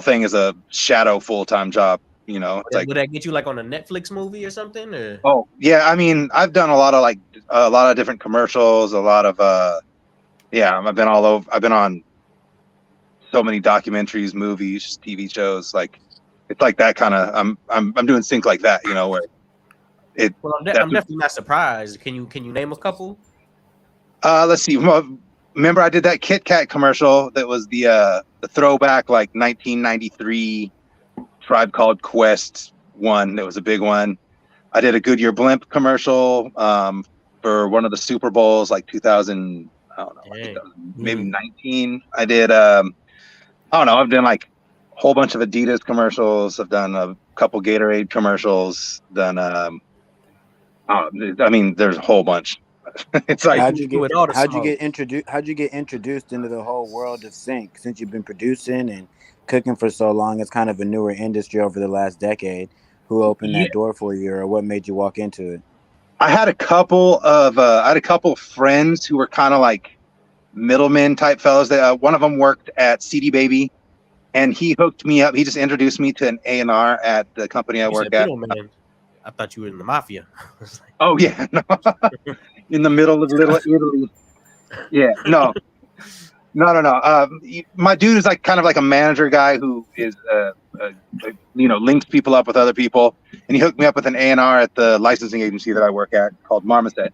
thing is a shadow full-time job. You know, it's like, Would that get you like on a Netflix movie or something? Or? oh yeah, I mean, I've done a lot of different commercials, a lot of yeah, I've been all over. I've been on so many documentaries, movies, TV shows. Like it's like that kind of. I'm doing sync like that, you know, where it. Well, I'm definitely not surprised. Can you name a couple? Let's see. Remember, I did that Kit Kat commercial that was the throwback, like 1993 Tribe Called Quest one. That was a big one. I did a Goodyear blimp commercial for one of the Super Bowls, like 2000. I don't know, maybe 19. I did. I don't know. I've done like a whole bunch of Adidas commercials. I've done a couple Gatorade commercials. Done. I mean, there's a whole bunch. It's like how'd you get introduced into the whole world of sync? Since you've been producing and cooking for so long, it's kind of a newer industry over the last decade. Who opened that door for you, or what made you walk into it? I had a couple of friends who were kind of like middlemen type fellows. That one of them worked at CD Baby, and he hooked me up. He just introduced me to an A&R at the company I work at. I thought you were in the mafia. Oh yeah, no. In the middle of Little Italy. Yeah, no. My dude is like kind of like a manager guy who is, you know, links people up with other people, and he hooked me up with an A&R at the licensing agency that I work at called Marmoset,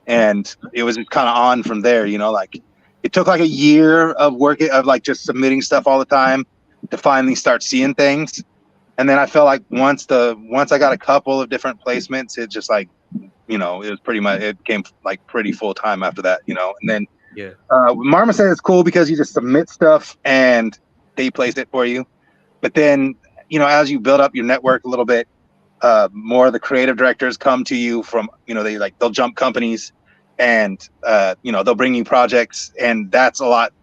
and it was just kind of on from there. You know, like it took like a year of working of like just submitting stuff all the time to finally start seeing things, and then I felt like once I got a couple of different placements, it just like, you know, it was pretty much, it became like pretty full time after that. You know, and then. Yeah. Marmoset is cool because you just submit stuff and they place it for you. But then, you know, as you build up your network a little bit, more of the creative directors come to you from, you know, they'll jump companies and, you know, they'll bring you projects, and that's a lot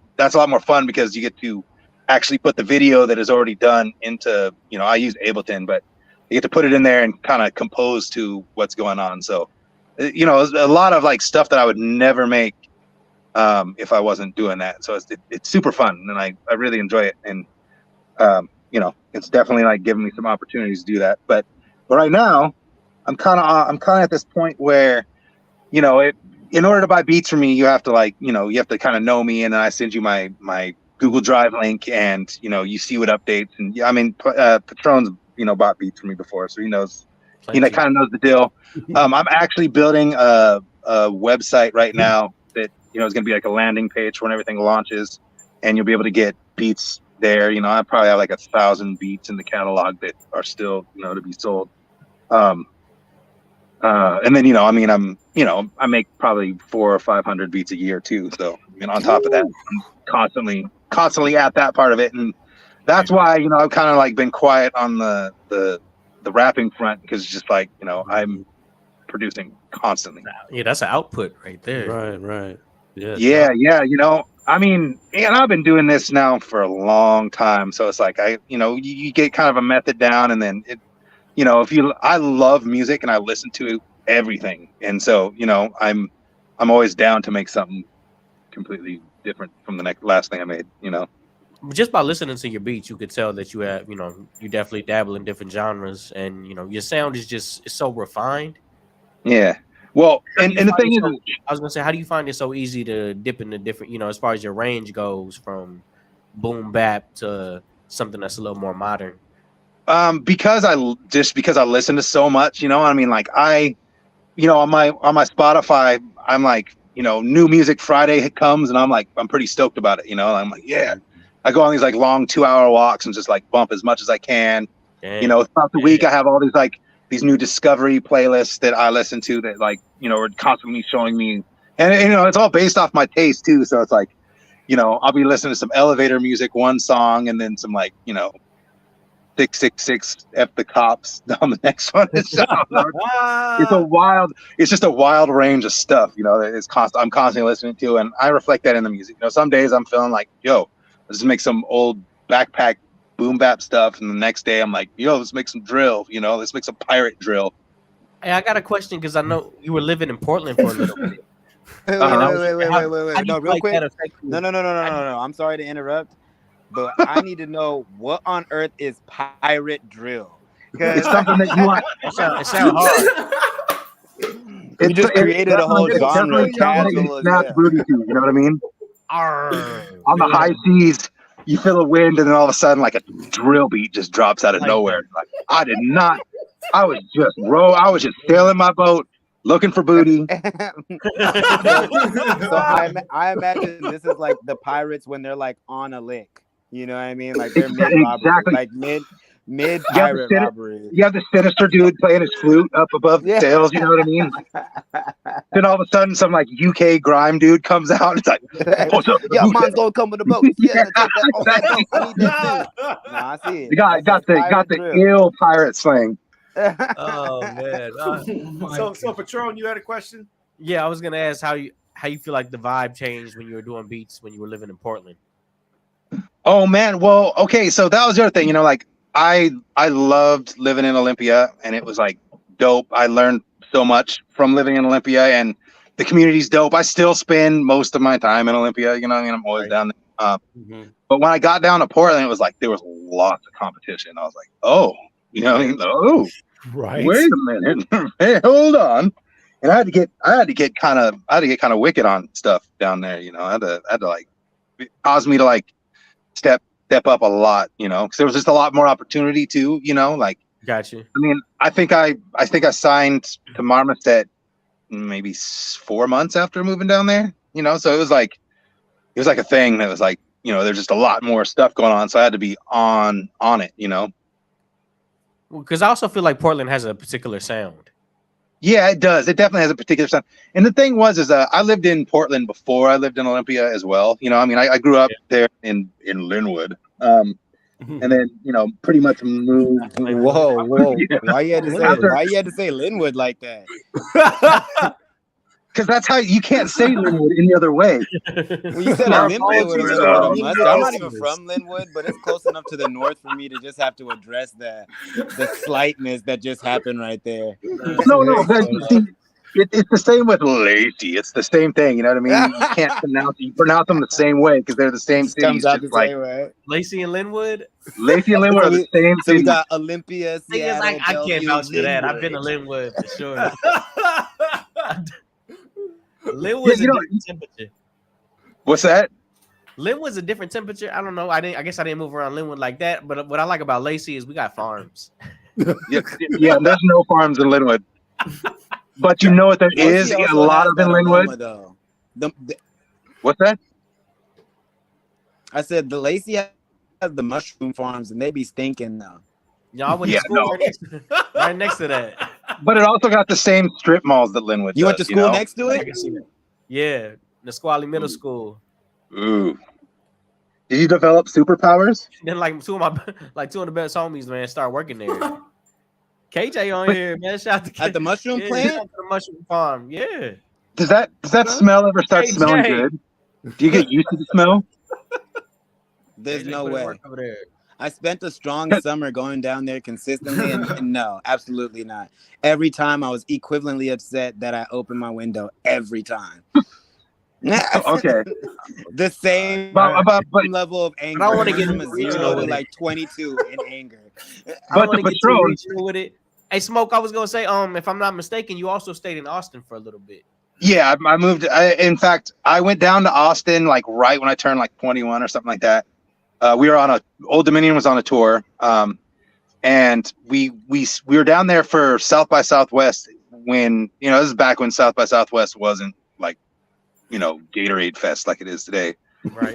more fun because you get to actually put the video that is already done into, you know, I use Ableton, but you get to put it in there and kind of compose to what's going on. So, you know, a lot of like stuff that I would never make if I wasn't doing that. So it's super fun, and I really enjoy it. And you know, it's definitely like giving me some opportunities to do that. But right now, I'm kind of at this point where, you know, in order to buy beats from me, you have to like, you know, you have to kind of know me, and then I send you my Google Drive link, and you know, you see what updates. And I mean, Patron's, you know, bought beats from me before, so he knows. He kind of knows the deal. I'm actually building a website right now that, you know, it's going to be like a landing page when everything launches, and you'll be able to get beats there. You know, I probably have like 1,000 beats in the catalog that are still, you know, to be sold. And then, you know, I mean, I make probably 400 or 500 beats a year too. So, I mean, on top of that, I'm constantly at that part of it. And that's why, you know, I've kind of like been quiet on the rapping front, because it's just like, you know, I'm producing constantly. Yeah, that's an output right there. Right. Yeah. You know, I mean, and I've been doing this now for a long time, so it's like you get kind of a method down, and then it, you know, I love music and I listen to everything, and so, you know, I'm always down to make something completely different from the last thing I made. You know, just by listening to your beats, you could tell that you have, you know, you definitely dabble in different genres, and you know, your sound is just, it's so refined. Yeah. Well, and the thing is, I was gonna say, how do you find it so easy to dip into different, you know, as far as your range goes, from boom bap to something that's a little more modern? Because I listen to so much, you know, I mean, like you know, on my Spotify, I'm like, you know, new music Friday comes, and I'm pretty stoked about it, you know. I'm like, yeah. I go on these like long 2-hour walks and just like bump as much as I can. Damn. You know, throughout the week I have all these new discovery playlists that I listen to that, like, you know, are constantly showing me, and you know, it's all based off my taste too. So it's like, you know, I'll be listening to some elevator music one song, and then some like, you know, 666 F the Cops on the next one. It's just a wild range of stuff, you know, that I'm constantly listening to, and I reflect that in the music. You know, some days I'm feeling like, yo, just make some old backpack boom bap stuff, and the next day I'm like, yo, let's make some drill. Let's make some pirate drill. Hey, I got a question because I know you were living in Portland for a little bit. Wait. No, real quick. No. I'm sorry to interrupt, but I need to know what on earth is pirate drill. It's something that you want. It sounds hard. We just created a whole genre. Snap booty to, you know what I mean? On the high seas, you feel a wind, and then all of a sudden, like a drill beat just drops out of nowhere. Like, I did not. I was just sailing my boat, looking for booty. So I imagine this is like the pirates when they're like on a lick. You know what I mean? Like they're Exactly. like mid pirate robbery. You have the sinister dude playing his flute up above the sails. You know what I mean? Then all of a sudden, some like UK grime dude comes out. It's like, what's up? Yeah, man's gonna come with the boat. Yeah, I need that too. I see it. You got the ill pirate slang. Oh man. So Patron, you had a question? Yeah, I was gonna ask how you feel like the vibe changed when you were doing beats when you were living in Portland. Oh man, well, okay, so that was the other thing, like I loved living in Olympia, and it was like dope. I learned so much from living in Olympia, and the community's dope. I still spend most of my time in Olympia, I'm always down there. But when I got down to Portland, it was like there was lots of competition. I was like, oh, oh, right. Wait a minute. Hey, hold on. And I had to get kind of wicked on stuff down there, I had to like, it caused me to like step up a lot, because there was just a lot more opportunity too, like. Gotcha. I mean, I think I signed to Marmoset maybe 4 months after moving down there, so it was like a thing that was like, there's just a lot more stuff going on, so I had to be on it, Because I also feel like Portland has a particular sound. Yeah, it does. It definitely has a particular sound. And the thing was, I lived in Portland before I lived in Olympia as well. I grew up there in Linwood. And then, pretty much moved. Whoa. Yeah. Why you had to say Linwood like that? Because that's how you can't say Linwood any other way. Well, you said Linwood with a little bit of mustard. I'm not even from Linwood, but it's close enough to the north for me to just have to address the slightness that just happened right there. No, but it's the same with Lacey. It's the same thing. You know what I mean? You can't pronounce them the same way because they're the same city. Comes out the same way. Lacey and Linwood. Lacey and Linwood are the same So city. we got Olympia, Seattle, I can't Bellevue, vouch for that. I've been to Linwood for sure. Linwood's a different temperature. What's that? Linwood's a different temperature. I don't know. I guess I didn't move around Linwood like that. But what I like about Lacey is we got farms. Yeah, there's no farms in Linwood. But you know what there is a lot of in Linwood? What's that? I said the Lacey has the mushroom farms and they be stinking though. Y'all went to school right next to that. But it also got the same strip malls that Linwood You does, went to school next to I it? can see that. Yeah, Nisqually Middle School. Ooh. Did you develop superpowers? Then two of the best homies, man, start working there. KJ on here, man. Shout out to KJ. At the mushroom plant? Shout out to the mushroom farm. Yeah. Does that smell ever start smelling good? Do you get used to the smell? There's no put it way. work over there. I spent a strong summer going down there consistently, and no, absolutely not. Every time I was equivalently upset that I opened my window every time. Okay. The same but level of anger. I don't want to get from a 0 to like 22 in anger. I don't want to get too regional with it. Hey, Smoke, I was gonna say, if I'm not mistaken, you also stayed in Austin for a little bit. Yeah, I moved. In fact, I went down to Austin like right when I turned like 21 or something like that. We were Old Dominion was on a tour, and we were down there for South by Southwest when this is back when South by Southwest wasn't like Gatorade Fest like it is today. Right.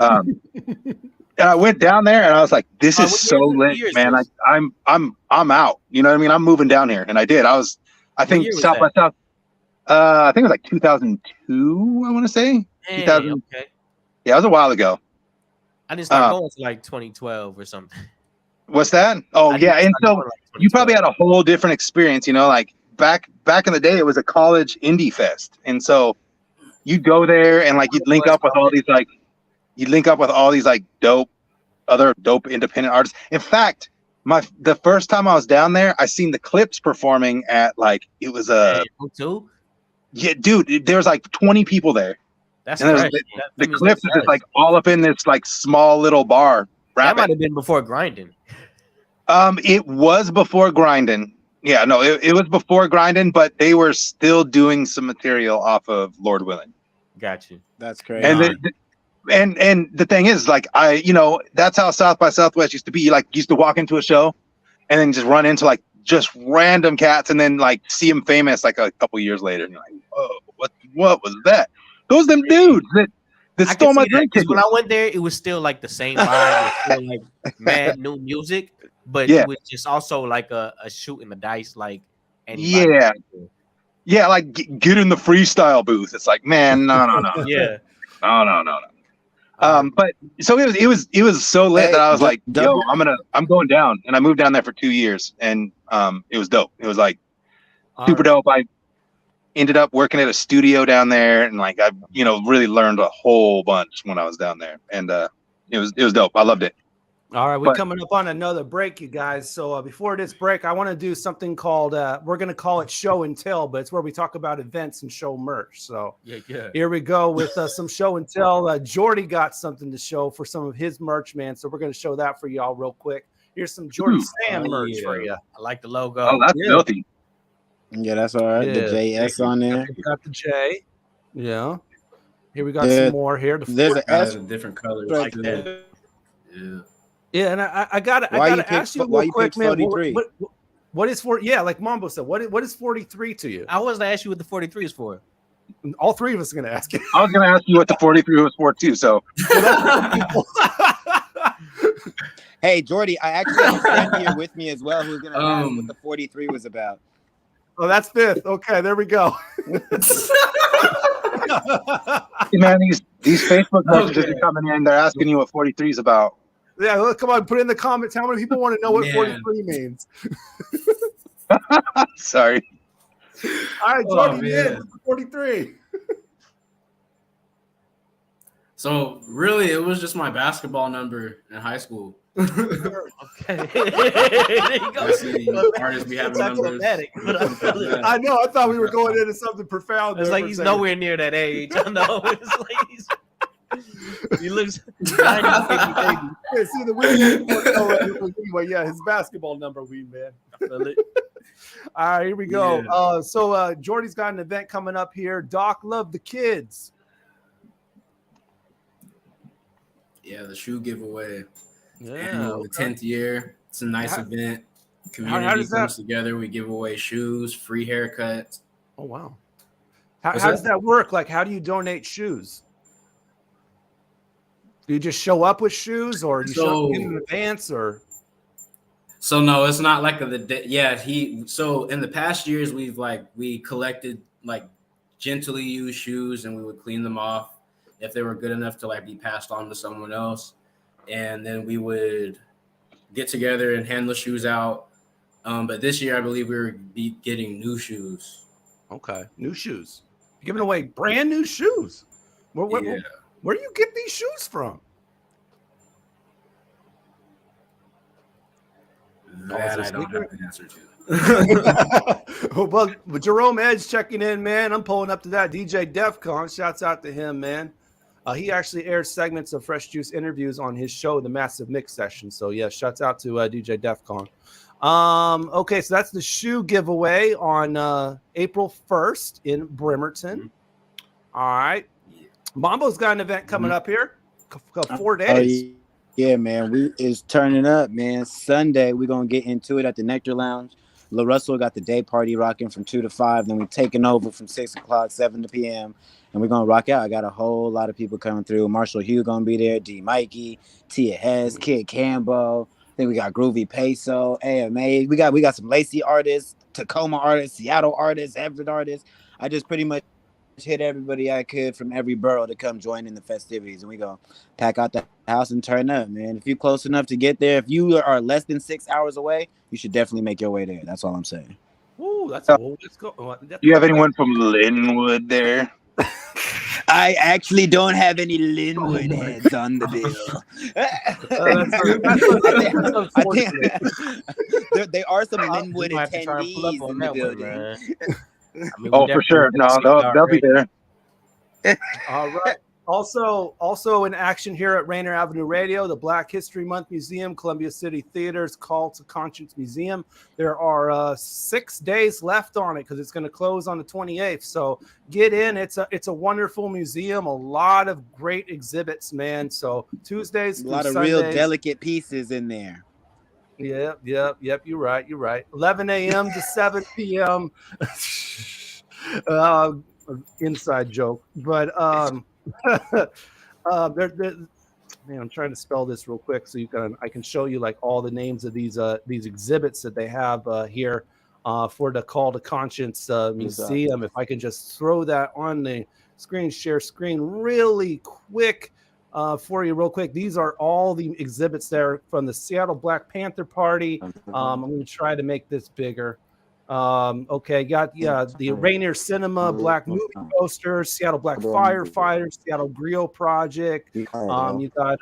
And I went down there and I was like, this is so lit, man. I'm out. You know what I mean? I'm moving down here, and I did. I think South by South. I think it was like 2002. I want to say. Hey, 2000. okay. Yeah, it was a while ago. I didn't start going to like 2012 or something. What's that? Oh yeah, and so you probably had a whole different experience. Like back in the day, it was a college indie fest, and so you'd go there and like you'd link up with all these like dope other dope independent artists. In fact, the first time I was down there, I seen the Clips performing at like it was a yeah, dude. There was like 20 people there. That's and fresh. the Clips is just like all up in this like small little bar. That might have been before grinding. It was before grinding. Yeah, no, it was before grinding, but they were still doing some material off of Lord Willing. Got you. That's crazy. And the thing is, like, that's how South by Southwest used to be. You like used to walk into a show and then just run into like just random cats and then like see them famous like a couple years later. And you're like, whoa, what was that? Those them dudes that stole my drink ticket. When I went there, it was still like the same vibe. It was still like mad new music, but it was just also like a shooting the dice, like anybody. Yeah, like get in the freestyle booth. It's like, man, no. Yeah. No. But so it was so lit that I was like, yo, I'm going down. And I moved down there for 2 years, and it was dope. It was like super dope. I ended up working at a studio down there, and like I really learned a whole bunch when I was down there, and it was dope. I loved it. All right, we're coming up on another break, you guys. So before this break, I want to do something called we're going to call it Show and Tell, but it's where we talk about events and show merch. So here we go with some Show and Tell. Jordy got something to show for some of his merch, man. So we're going to show that for y'all real quick. Here's some Jordy Sam merch for you. I like the logo. Oh, that's filthy. Yeah, that's all right. The JS on there. We got the J. Yeah. Here we got some more here. There's an S. Different colors. Right there. Yeah. Yeah, and I gotta ask you real quick, man. What is like Mambo said, what is 43 to you? I was to ask you what the 43 is for. All three of us are gonna ask you. I was gonna ask you what the 43 was for too. So hey, Jordy, I actually have a friend here with me as well who's gonna ask what the 43 was about. Oh, that's fifth. Okay, there we go. Man, these Facebook messages are coming in. They're asking you what 43 is about. Yeah, well, come on, put in the comments. How many people want to know what 43 means? Sorry. All right, Jordy, 43. So really, it was just my basketball number in high school. Okay. There you go. The artists be having numbers. I know. I thought we were going into something profound. It's like he's nowhere near that age. I know. It's like he looks 90, 50, yeah, see the weed anyway, yeah, his basketball number, weed man. I feel it. All right, here we go. Yeah. So Jordy's got an event coming up here. Doc Love the Kids. Yeah, the shoe giveaway. Yeah, the 10th year. It's a nice event. Community comes together. We give away shoes, free haircuts. Oh wow. How does that work? Like, how do you donate shoes? Do you just show up with shoes, or do you show up in advance, or? So no, it's not like So in the past years, we collected like gently used shoes, and we would clean them off if they were good enough to like be passed on to someone else, and then we would get together and hand the shoes out. But this year, I believe we were getting new shoes. Okay, new shoes. You're giving away brand new shoes. Where do you get these shoes from? That I don't have the answer to. Well, Jerome Edge checking in, man. I'm pulling up to that. DJ Defcon, shouts out to him, man. He actually airs segments of Fresh Juice interviews on his show, The Massive Mix Session. So, yeah, shouts out to DJ Defcon. Okay, so that's the shoe giveaway on April 1st in Bremerton. Mm-hmm. All right. Mambo's got an event coming up here. 4 days. Yeah, man. We is turning up, man. Sunday, we're going to get into it at the Nectar Lounge. La Russell got the day party rocking from 2 to 5. Then we're taking over from 6 o'clock, 7 to p.m. And we're going to rock out. I got a whole lot of people coming through. Marshall Hugh going to be there. D. Mikey, Tia Hess, Kid Cambo. Then we got Groovy Peso, AMA. We got some Lacey artists, Tacoma artists, Seattle artists, Everett artists. I just pretty much hit everybody I could from every borough to come join in the festivities, and we gonna pack out the house and turn up, man. If you're close enough to get there, if you are less than 6 hours away, you should definitely make your way there. That's all I'm saying. Ooh, that's cool. Let's go. Do you have anyone from Linwood there? I actually don't have any Linwood heads on the bill. I think there are some Linwood attendees in the building. Oh, for sure. No, they'll be there. All right. Also in action here at Rainier Avenue Radio, the Black History Month Museum, Columbia City Theater's Call to Conscience Museum. There are 6 days left on it because it's going to close on the 28th. So get in. It's a wonderful museum. A lot of great exhibits, man. So Tuesdays, a lot of Sundays, real delicate pieces in there. Yep. You're right. 11 a.m. to 7 p.m. Inside joke, but man, I'm trying to spell this real quick so I can show you like all the names of these exhibits that they have here for the Call to Conscience Museum. If I can just throw that on the screen, share screen really quick for you real quick. These are all the exhibits there from the Seattle Black Panther Party. I'm going to try to make this bigger. Okay, got the Rainier Cinema Black movie posters, Seattle Black Firefighters, Seattle Griot Project. You got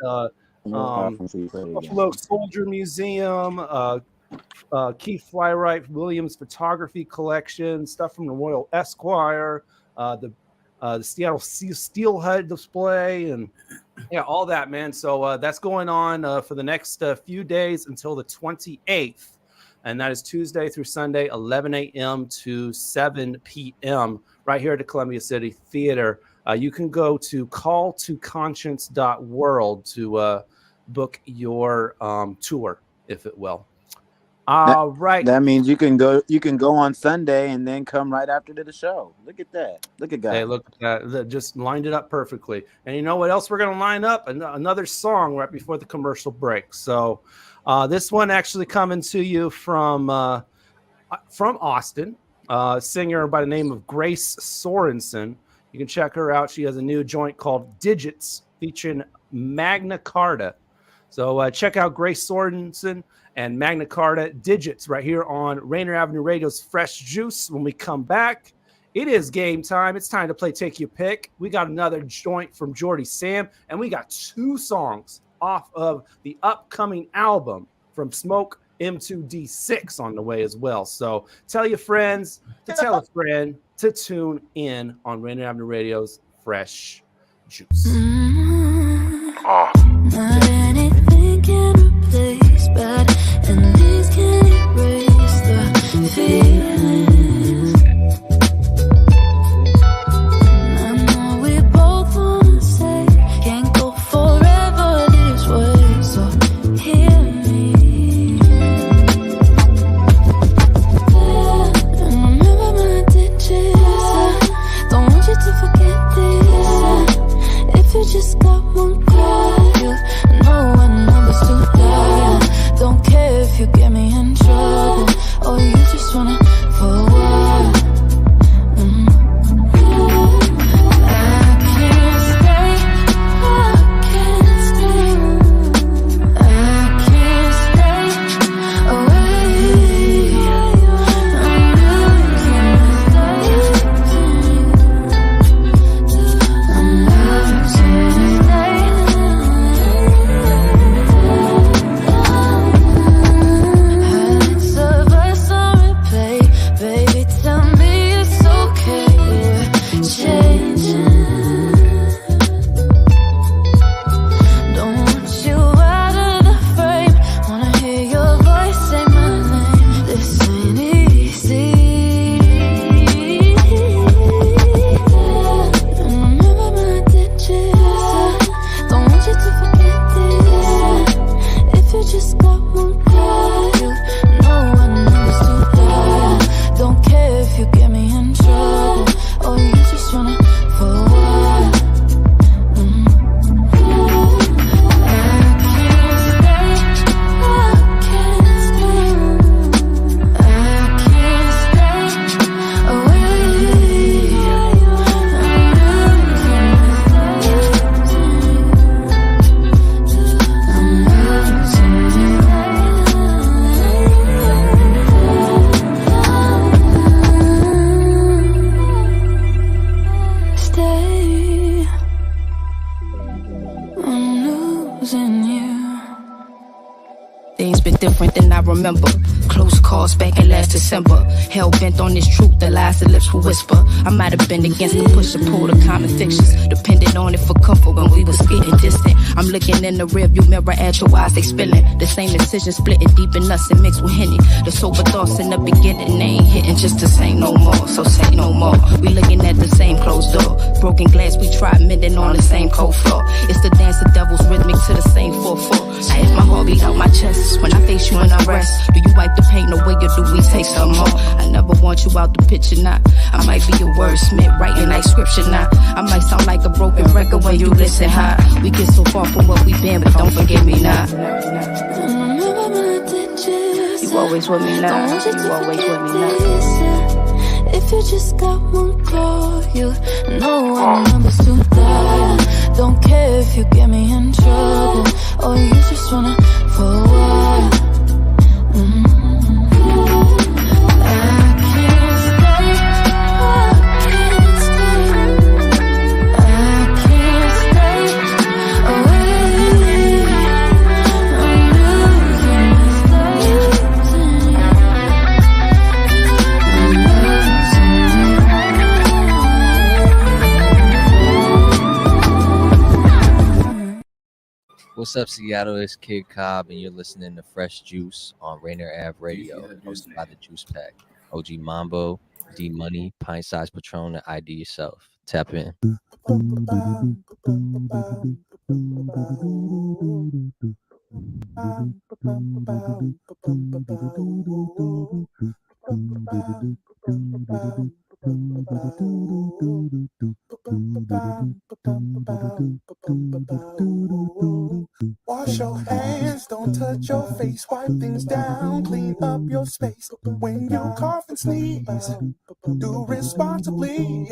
Buffalo Soldier Museum, Keith Flywright Williams Photography Collection, stuff from the Royal Esquire, the Seattle Steelhead display, and all that, man. So that's going on for the next few days until the 28th. And that is Tuesday through Sunday, 11 a.m. to 7 p.m. right here at the Columbia City Theater. You can go to calltoconscience.world to book your tour, if it will. All right. That means you can go on Sunday and then come right after to the show. Look at that. Look at that. Hey, look at that. That just lined it up perfectly. And you know what else we're going to line up? Another song right before the commercial break. So this one actually coming to you from Austin, singer by the name of Grace Sorensen. You can check her out. She has a new joint called Digits featuring Magna Carta. So check out Grace Sorensen and Magna Carta Digits right here on Rainier Avenue Radio's Fresh Juice. When we come back, it is game time. It's time to play Take Your Pick. We got another joint from Jordy Sam, and we got 2 songs off of the upcoming album from Smoke M2D6 on the way as well. So tell your friends to tell a friend to tune in on Rainier Avenue Radio's Fresh Juice. Not anything can replace bad, and these can erase the feelings. I know we both wanna say can't go forever this way, so hear me. And remember my digits. Don't want you to forget this. If you just got one call, you know remember. Close calls back in last December. Hell bent on this truth, the lies the lips will whisper. I might have been against the push and pull the common fictions, depending on it for comfort when we was getting distant. I'm looking in the rearview mirror at your eyes, they spilling. The same decision splitting deep in us and mixed with Henny. The sober thoughts in the beginning, they ain't hitting just to say no more, so say no more. We looking at the same closed door. Broken glass, we tried mending on the same cold floor. It's the dance of devils rhythmic to the same 4/4. Now if my heart beat out my chest, when I face you and I rest, do you wipe the pain away or do we take some more? I never want you out the picture now. I might be a wordsmith, writing like scripture now. I might sound like a broken record when you listen high. We get so far from what we've been, but don't forget me now. You always with me now. You always with me now. If you just got one call, you know our numbers to dial. Don't care if you get me in trouble, or you just wanna for a while. What's up, Seattle? It's Kid Cobb, and you're listening to Fresh Juice on Rainier Ave Radio, hosted by the Juice Pack. OG Mambo, D Money, Pint Size Patron, and ID Yourself. Tap in. Wash your hands, don't touch your face, wipe things down, clean up your space. When you cough and sneeze, do responsibly.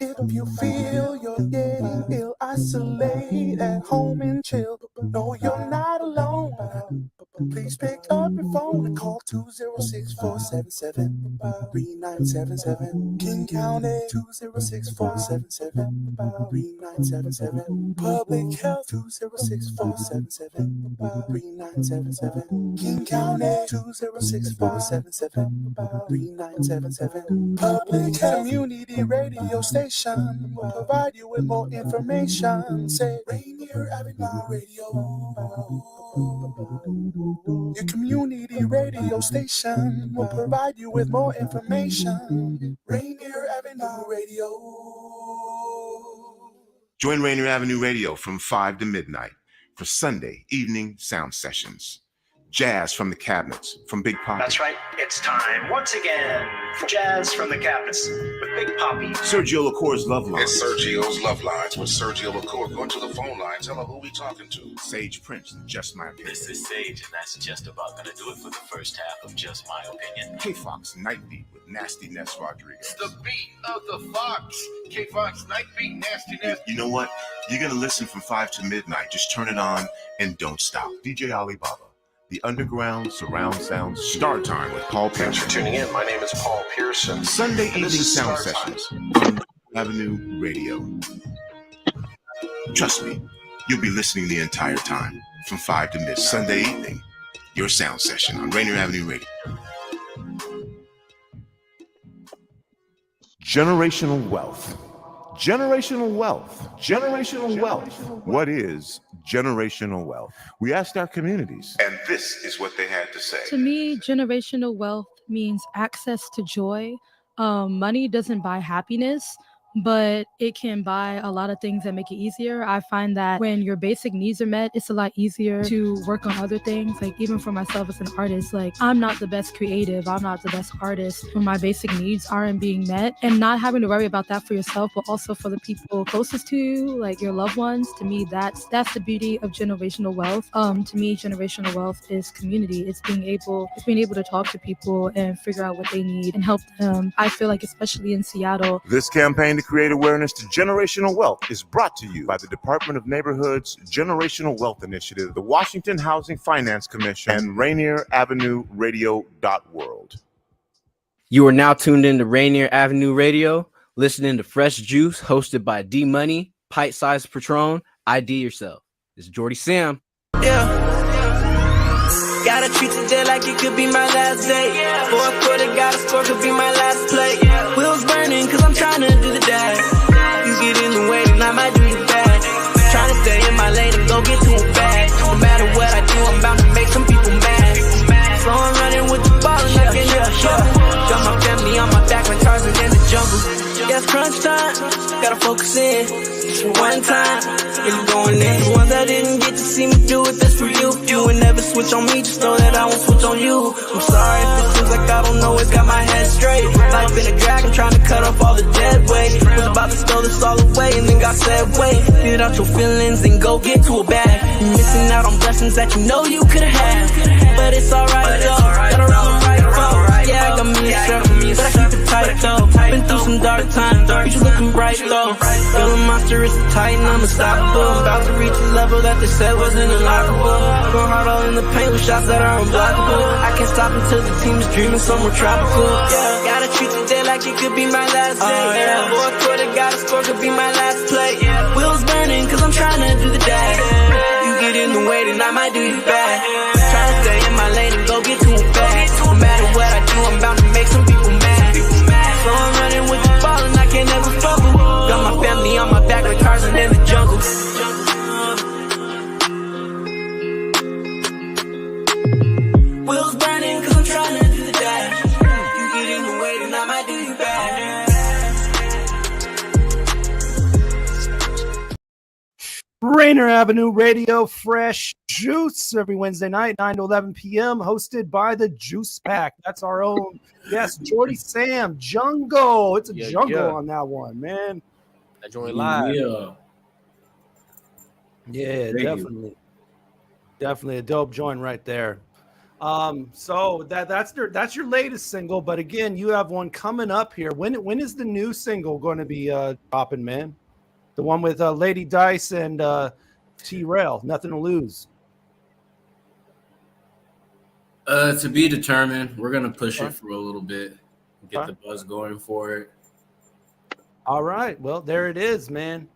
If you feel you're getting ill, isolate at home and chill. No, you're not alone. Please pick up your phone and call 206-477-3977. King County 206-477-3977. Public Health 206-477-3977. King County 206-477-3977. Public Health Community Radio Station will provide you with more information. Say Rainier Avenue Radio. Your community radio station will provide you with more information. Rainier Avenue Radio. Join Rainier Avenue Radio from 5 to midnight for Sunday evening sound sessions. Jazz from the cabinets from Big Poppy. That's right. It's time once again for Jazz from the Cabinets with Big Poppy. Sergio LaCour's Love Lines. It's Sergio's Love Lines with Sergio LaCour. Go to the phone line. Tell her who we talking to. Sage Prince, Just My Opinion. This is Sage, and that's just about going to do it for the first half of Just My Opinion. K-Fox Nightbeat with Nasty Ness Rodriguez. The beat of the Fox. K-Fox Nightbeat, Nasty Ness. You know what? You're going to listen from 5 to midnight. Just turn it on and don't stop. DJ Alibaba. The Underground Surround Sound Star Time with Paul Pearson. Thanks for tuning in. My name is Paul Pearson. Sunday evening sound sessions on Avenue Radio. Trust me, you'll be listening the entire time from 5 to midnight. Sunday evening, your sound session on Rainier Avenue Radio. Generational wealth. Generational wealth. Generational wealth. What is generational wealth? We asked our communities, and this is what they had to say. To me, generational wealth means access to joy. Money doesn't buy happiness, but it can buy a lot of things that make it easier. I find that when your basic needs are met, it's a lot easier to work on other things. Like even for myself as an artist, like I'm not the best creative, I'm not the best artist when my basic needs aren't being met, and not having to worry about that for yourself, but also for the people closest to you, like your loved ones. To me, that's the beauty of generational wealth. To me, generational wealth is community. It's being able to talk to people and figure out what they need and help them. I feel like especially in Seattle, This campaign to create awareness to generational wealth is brought to you by the Department of Neighborhood's Generational Wealth Initiative, the Washington Housing Finance Commission, and Rainier Avenue Radio.world. You are now tuned in to Rainier Avenue Radio, listening to Fresh Juice, hosted by D Money, Pint Size Patron, ID Yourself. It's Jordy Sam. Yeah. Gotta treat today like it could be my last day. Fourth quarter, gotta score, could be my last play. Wheels burning, cause I'm trying to do the dash. You get in the way, and I might do the bad. Trying to stay in my lane and go get to a bag. No matter what I do, I'm bound to make some people mad. So I'm running with the ball and I can't never trouble. Got my family on my back like Tarzan in the jungle. Yeah, it's crunch time, gotta focus in. Just for one time, really going in. The ones that didn't get to see me do it, that's for you. You would never switch on me, just know that I won't switch on you. I'm sorry if it seems like I don't always got my head straight. Life been a drag, I'm trying to cut off all the dead weight. Was about to steal this all away and then got said, wait. Get out your feelings and go get to a bag. You're missing out on blessings that you know you could've had. But it's alright though, gotta roll the right phone. Yeah, I got me a circle, but I keep it tight though. Been through some dark times, but you looking bright though. Feel a monster, it's tight and I'm unstoppable. I'm about to reach a level that they said wasn't unlockable. Going hard all in the paint with shots that are unblockable. I can't stop until the team is dreaming somewhere tropical. Yeah, gotta treat today like it could be my last day. Fourth quarter, gotta score, could be my last play. Wheels burning, cause I'm trying to do the dash. You get in the way, then I might do you bad. Try to stay in my lane and go get to a bag. No matter what I do, I'm bound to make some people mad. So I'm running with the ball and I can't never fumble. Got my family on my back like Tarzan in the jungle. Wheels burning cause I'm trying to do the dash. You get in the way, then I might do you bad. Rainier Avenue Radio Fresh Juice every Wednesday night, 9 to 11 p.m., hosted by the Juice Pack. That's our own guest, Jordy Sam, Jungle. It's a jungle on that one, man. I joined live. Yeah, definitely. Definitely a dope joint right there. So that's your latest single, but again, you have one coming up here. When is the new single going to be dropping, man? The one with Lady Dice and T-Rail, Nothing to Lose. To be determined. We're gonna push it for a little bit, get the buzz going for it. All right. Well, there it is, man.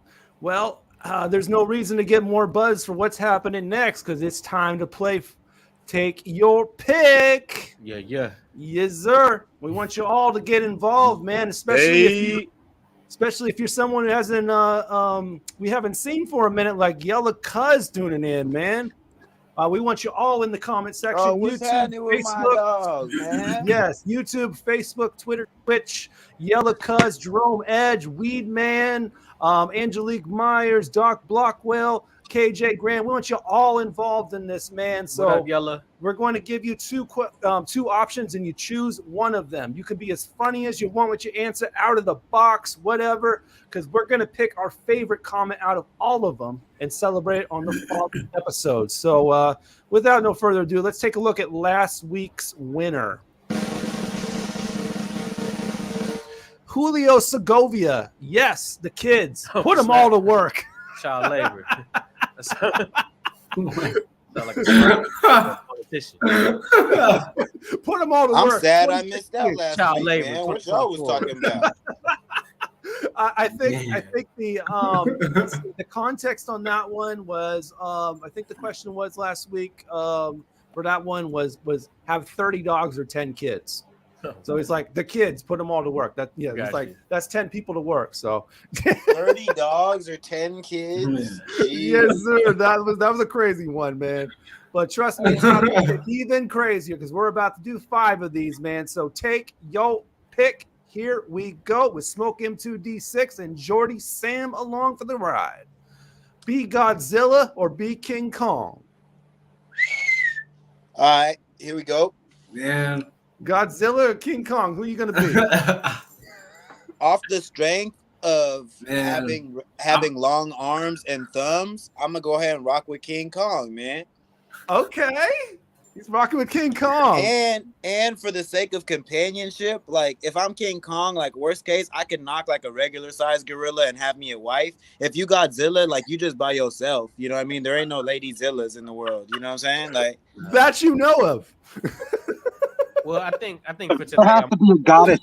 Well, there's no reason to get more buzz for what's happening next because it's time to play. Take your pick. Yeah. Yes, sir. We want you all to get involved, man. Especially if you're someone who hasn't we haven't seen for a minute, like Yella Cuz tuning in, man. We want you all in the comment section. YouTube, Facebook, man? Yes, YouTube, Facebook, Twitter, Twitch, Yella Cuz, Jerome Edge, Weed Man, Angelique Myers, Doc Blockwell, KJ Grant. We want you all involved in this, man. So what up, Yella? We're going to give you two options, and you choose one of them. You can be as funny as you want with your answer, out of the box, whatever, because we're going to pick our favorite comment out of all of them and celebrate it on the following episode. So without no further ado, let's take a look at last week's winner. Julio Segovia. Yes, the kids. Put them all to work. Child labor. Sound like a politician. Put them all to work. I'm sad I missed out last Child week, labor. man. What y'all was talking about? I think the context on that one was I think the question was last week for that one was have 30 dogs or 10 kids. So it's like the kids, put them all to work. It's like that's 10 people to work. So 30 dogs or 10 kids. Yes, sir. That was a crazy one, man. But trust me, it's going to get even crazier because we're about to do 5 of these, man. So take your pick. Here we go with Smoke M2D6 and Jordy Sam along for the ride. Be Godzilla or be King Kong? All right, here we go. Man. Godzilla or King Kong? Who are you going to be? Off the strength of having long arms and thumbs, I'm going to go ahead and rock with King Kong, man. Okay. He's rocking with King Kong. And for the sake of companionship, like if I'm King Kong, like worst case, I can knock like a regular sized gorilla and have me a wife. If you Godzilla, like you just by yourself. You know what I mean? There ain't no Lady Zillas in the world. You know what I'm saying? Like that you know of. Well, I think for today, there has to be a goddess.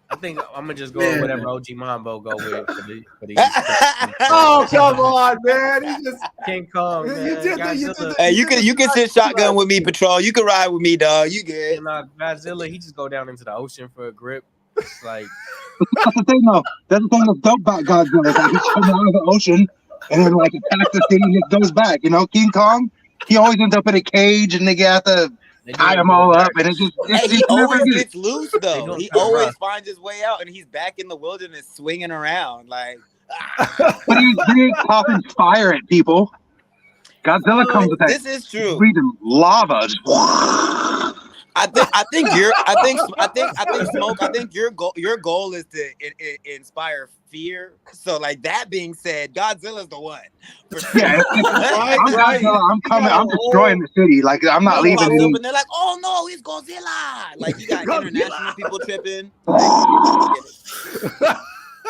I think I'm gonna just go with whatever OG Mambo go with for the Oh, come on, man! He just King Kong. Man. You did the, Hey, you can sit shotgun with me, Patrol. You can ride with me, dog. You good? And, Godzilla, he just go down into the ocean for a grip. It's like That's the thing, though. That's the thing that's dope about Godzilla. Is like he comes out of the ocean and then like attacks the city and it goes back. You know, King Kong, he always ends up in a cage and they have to tie him all up, and he always gets loose though. He always finds his way out, and he's back in the wilderness swinging around like. But he ain't popping fire at people. Godzilla comes with that. This is true. Breathing lava. I think Smoke. I think your goal is to inspire fear. So, like that being said, Godzilla's the one. Yeah, I'm coming. I'm destroying the city. Like I'm not leaving. And they're like, "Oh no, it's Godzilla!" Like you got international people tripping.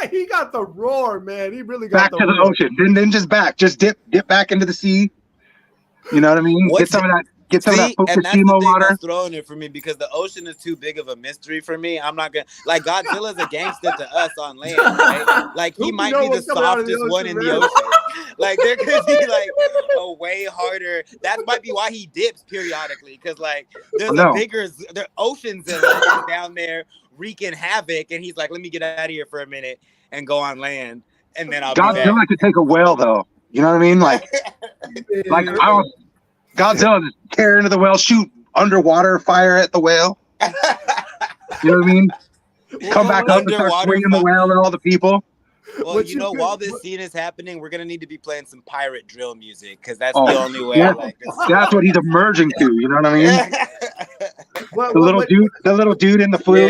He got the roar, man. He really back got to the ocean. Then just back. Just dip back into the sea. You know what I mean? Get some of that. Get some of that Fukushima water. That's throwing it for me because the ocean is too big of a mystery for me. I'm not gonna like Godzilla's a gangster to us on land, right? Like he might be the softest one in the ocean. Like there could be like a way harder. That might be why he dips periodically because like there's there oceans down there wreaking havoc, and he's like, let me get out of here for a minute and go on land, and then I'll be back. Godzilla could take a whale though. You know what I mean? Like Godzilla just tear into the whale, shoot underwater fire at the whale. You know what I mean? Come back up and start swinging the whale at all the people. Well, while this scene is happening, we're gonna need to be playing some pirate drill music because that's the only way. Yeah, that's what he's emerging to. You know what I mean? The little dude in the flute.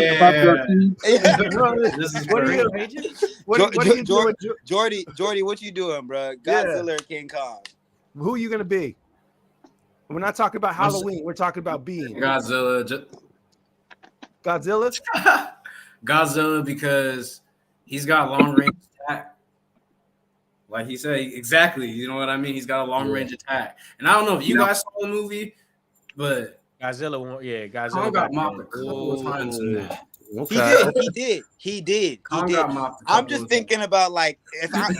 Jordy, what you doing, bro? Godzilla or King Kong? Who are you gonna be? We're not talking about Halloween. We're talking about being Godzilla. Godzilla because he's got long range attack. Like he said, exactly. You know what I mean? He's got a long range attack. And I don't know if you guys saw the movie, but Godzilla got mopped a couple of times in that. He did. I'm just thinking about like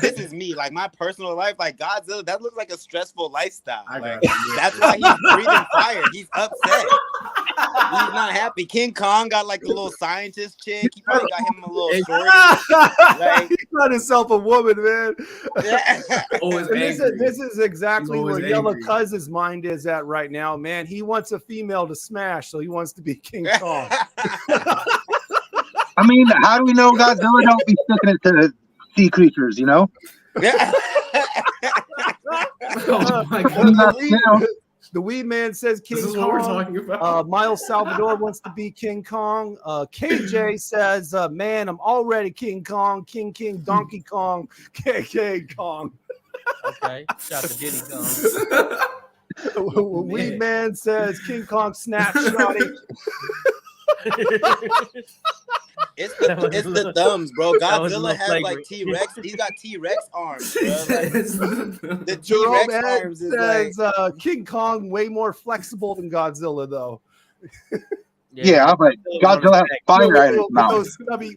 this is me, like my personal life, like Godzilla. That looks like a stressful lifestyle. Like, that's why he's breathing fire. He's upset. He's not happy. King Kong got like the little scientist chick. He probably got him a little shorty. Like, he got himself a woman, man. Always this is exactly where Yellow Cuz's mind is at right now, man. He wants a female to smash, so he wants to be King Kong. I mean, how do we know Godzilla don't be sticking it to sea creatures, you know? Yeah. Oh my God. The Weed Man says King Kong. This is what we're talking about. Miles Salvador wants to be King Kong. KJ says, man, I'm already King Kong, King, Donkey Kong, KK Kong. Okay, shout out to Diddy Kong. Weed Man says King Kong Snapshotty. It's the thumbs, bro. Godzilla has like T-Rex. He's got T-Rex arms, bro. Like, the T-Rex arms is says, like King Kong way more flexible than Godzilla, though. Yeah, but Godzilla has fire at his mouth.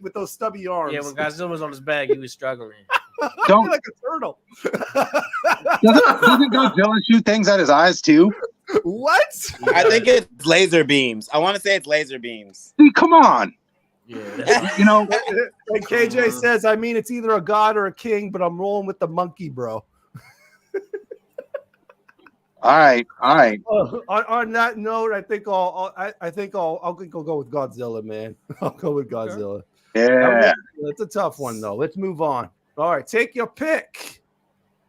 With those stubby arms. Yeah, when Godzilla was on his back, he was struggling. Don't like a turtle. doesn't Godzilla shoot things at his eyes too? What? I think it's laser beams. I want to say it's laser beams. See, come on. Yeah, you know. And KJ says, I mean, it's either a god or a king, but I'm rolling with the monkey, bro. All right. On that note, I think I'll go with Godzilla, man. I'll go with Godzilla. Yeah, it's a tough one though. Let's move on. All right, take your pick.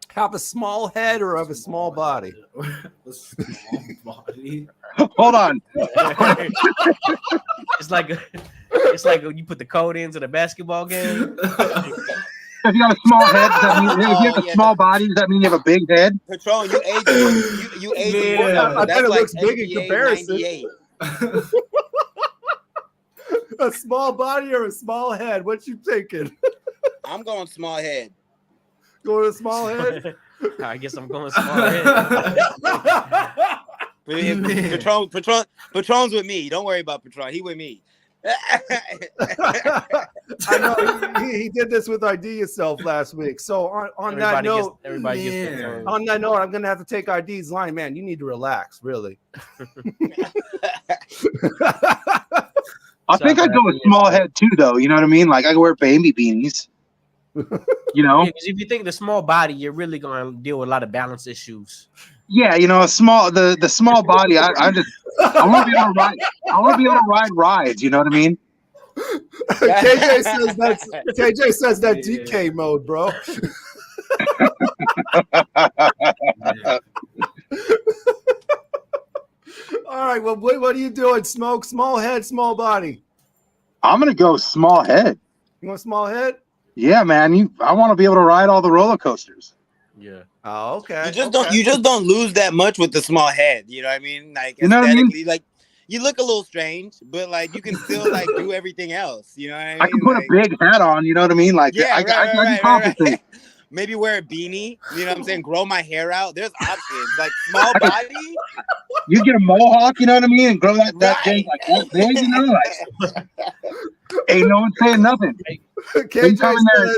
Have a small head or have a small body? A small body. Hold on. It's like you put the code into the basketball game. If you have a small head, does that mean if you have a small body, does that mean you have a big head? Patron, you age. I bet it looks big in comparison. A small body or a small head? What you thinking? I'm going small head. Going to small head? I guess I'm going small head. Patron's with me. Don't worry about Patron. He with me. I know he did this with IDYourself last week. So on that note, on that note, I'm gonna have to take ID's line. Man, you need to relax, really. I think I'd go with small head too, though. You know what I mean? Like I could wear baby beanies. You know, because if you think the small body, you're really gonna deal with a lot of balance issues. Yeah, you know, the small body. I want to be able to ride. I want to be able to ride rides. You know what I mean? KJ says that's DK mode, bro. All right. Well, what are you doing, Smoke? Small head, small body. I'm gonna go small head. You want small head? Yeah, man. I want to be able to ride all the roller coasters. Yeah. Oh, okay. You just don't lose that much with the small head. You know what I mean? Like You know what I mean? aesthetically, like you look a little strange, but like you can still like do everything else. You know what I mean? I can put a big hat on. You know what I mean? Like I can compensate. Maybe wear a beanie. You know what I'm saying? Grow my hair out. There's options. Like small body. You get a mohawk. You know what I mean? And grow that thing like that big. You know, like ain't no one saying nothing.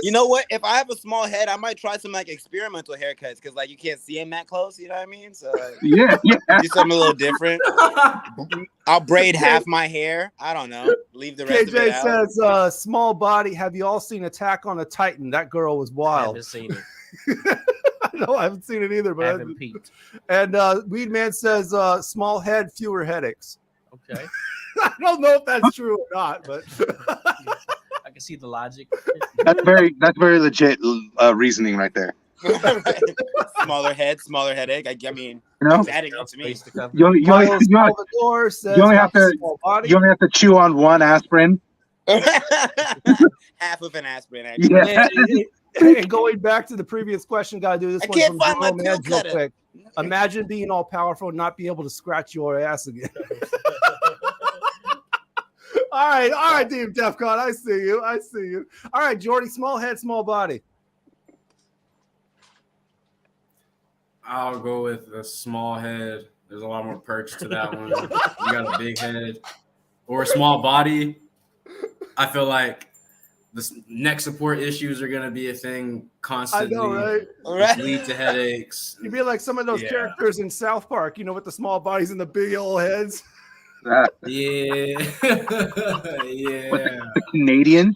You know what? If I have a small head, I might try some like experimental haircuts because like you can't see them that close. You know what I mean? So like, yeah. do something a little different. I'll braid half my hair. I don't know. Leave the rest of it out. KJ says, small body. Have you all seen Attack on a Titan? That girl was wild. I haven't seen it. No, I haven't seen it either. But I haven't peeked. And Weedman says, small head, fewer headaches. Okay. I don't know if that's true or not, but I can see the logic. That's very legit reasoning right there. Smaller head, smaller headache. I mean, You know? it's adding up to me. You only have to chew on one aspirin. Half of an aspirin, actually. Yeah. And going back to the previous question, gotta do this I one can't from find my Jerome pill Edge real cutter. quick. Imagine being all powerful and not be able to scratch your ass again. All right, Team DEFCON. I see you. All right, Jordy, small head, small body. I'll go with a small head. There's a lot more perks to that one. You got a big head or a small body. I feel like the neck support issues are going to be a thing constantly. I know, right? Which lead to headaches. You'd be like some of those characters in South Park, you know, with the small bodies and the big old heads. Yeah. With the Canadians.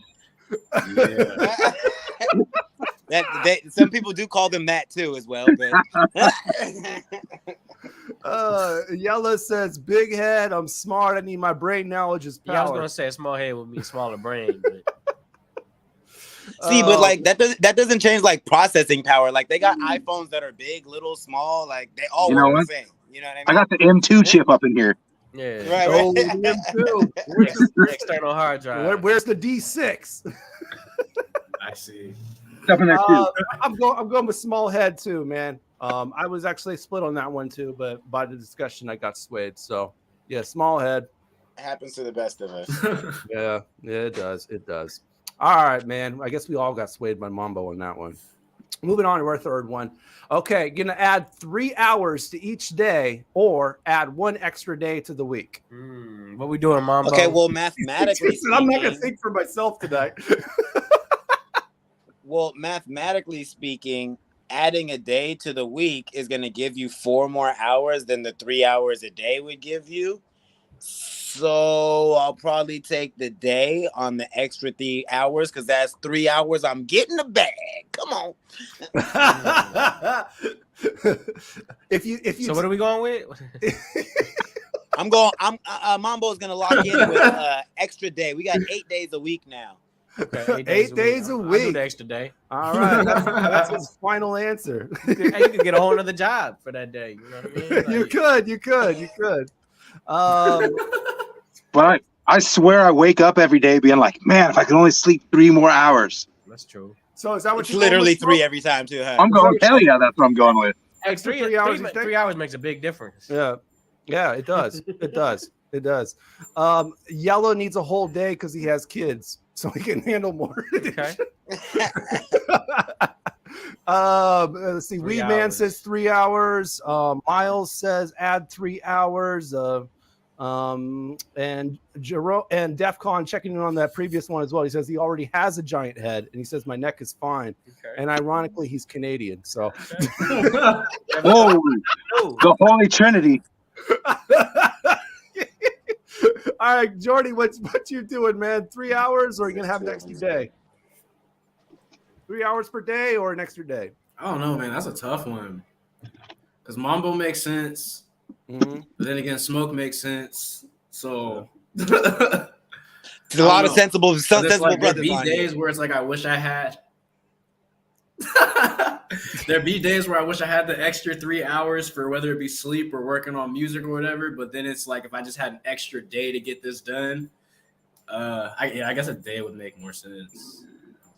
Yeah. Some people do call them that too, as well. But Yella says, "Big head. I'm smart. I need my brain knowledge is power." Yeah, I was gonna say a small head would be a smaller brain. But... See, but like that doesn't change like processing power. Like they got iPhones that are big, little, small. Like they all work the same. You know what I mean? I got the M2 chip up in here. Yeah. Right. Oh, M2. External hard drive. Where's the D6? I see. Stuff in there too. I'm going with small head too, man. I was actually split on that one too, but by the discussion I got swayed. So yeah, small head. Happens to the best of us. Yeah, it does. All right, man. I guess we all got swayed by Mambo on that one. Moving on to our third one. Okay, gonna add 3 hours to each day or add 1 extra day to the week. What we doing, Mambo? Okay, well, mathematically I'm not gonna think for myself tonight. Well, mathematically speaking, adding a day to the week is going to give you 4 more hours than the 3 hours a day would give you. So I'll probably take the day on the extra 3 hours because that's 3 hours I'm getting the bag. Come on. If you So what are we going with? Mambo's going to lock in with extra day. We got 8 days a week now. Okay, 8 days a I'll do week. the extra day. All right, that's his final answer. You could get a whole other job for that day. You know what I mean? Like, You could. But I swear I wake up every day being like, man, if I could only sleep 3 more hours. That's true. So is that what It's you're literally going with? 3 every time too, huh? I'm going, hell yeah, that's what I'm going with. Extra 3 3 hours. 3 hours makes a big difference. Yeah, it does. It does. Yellow needs a whole day because he has kids, so he can handle more. Okay. Let's see. 3 Weed Man hours. says 3 hours. Miles says add 3 hours. And Jerome and DEFCON checking in on that previous one as well. He says he already has a giant head, and he says my neck is fine. Okay. And ironically, he's Canadian. So, whoa, the Holy Trinity. All right, Jordy, what you doing, man? 3 hours, or are you gonna have an extra day? 3 hours per day, or an extra day? I don't know, man. That's a tough one. Because Mambo makes sense. But then again, Smoke makes sense. So there's a lot of sensible like, brothers. There be days where it's like I wish I had. There be days where I wish I had the extra 3 hours for whether it be sleep or working on music or whatever. But then it's like if I just had an extra day to get this done, I guess a day would make more sense.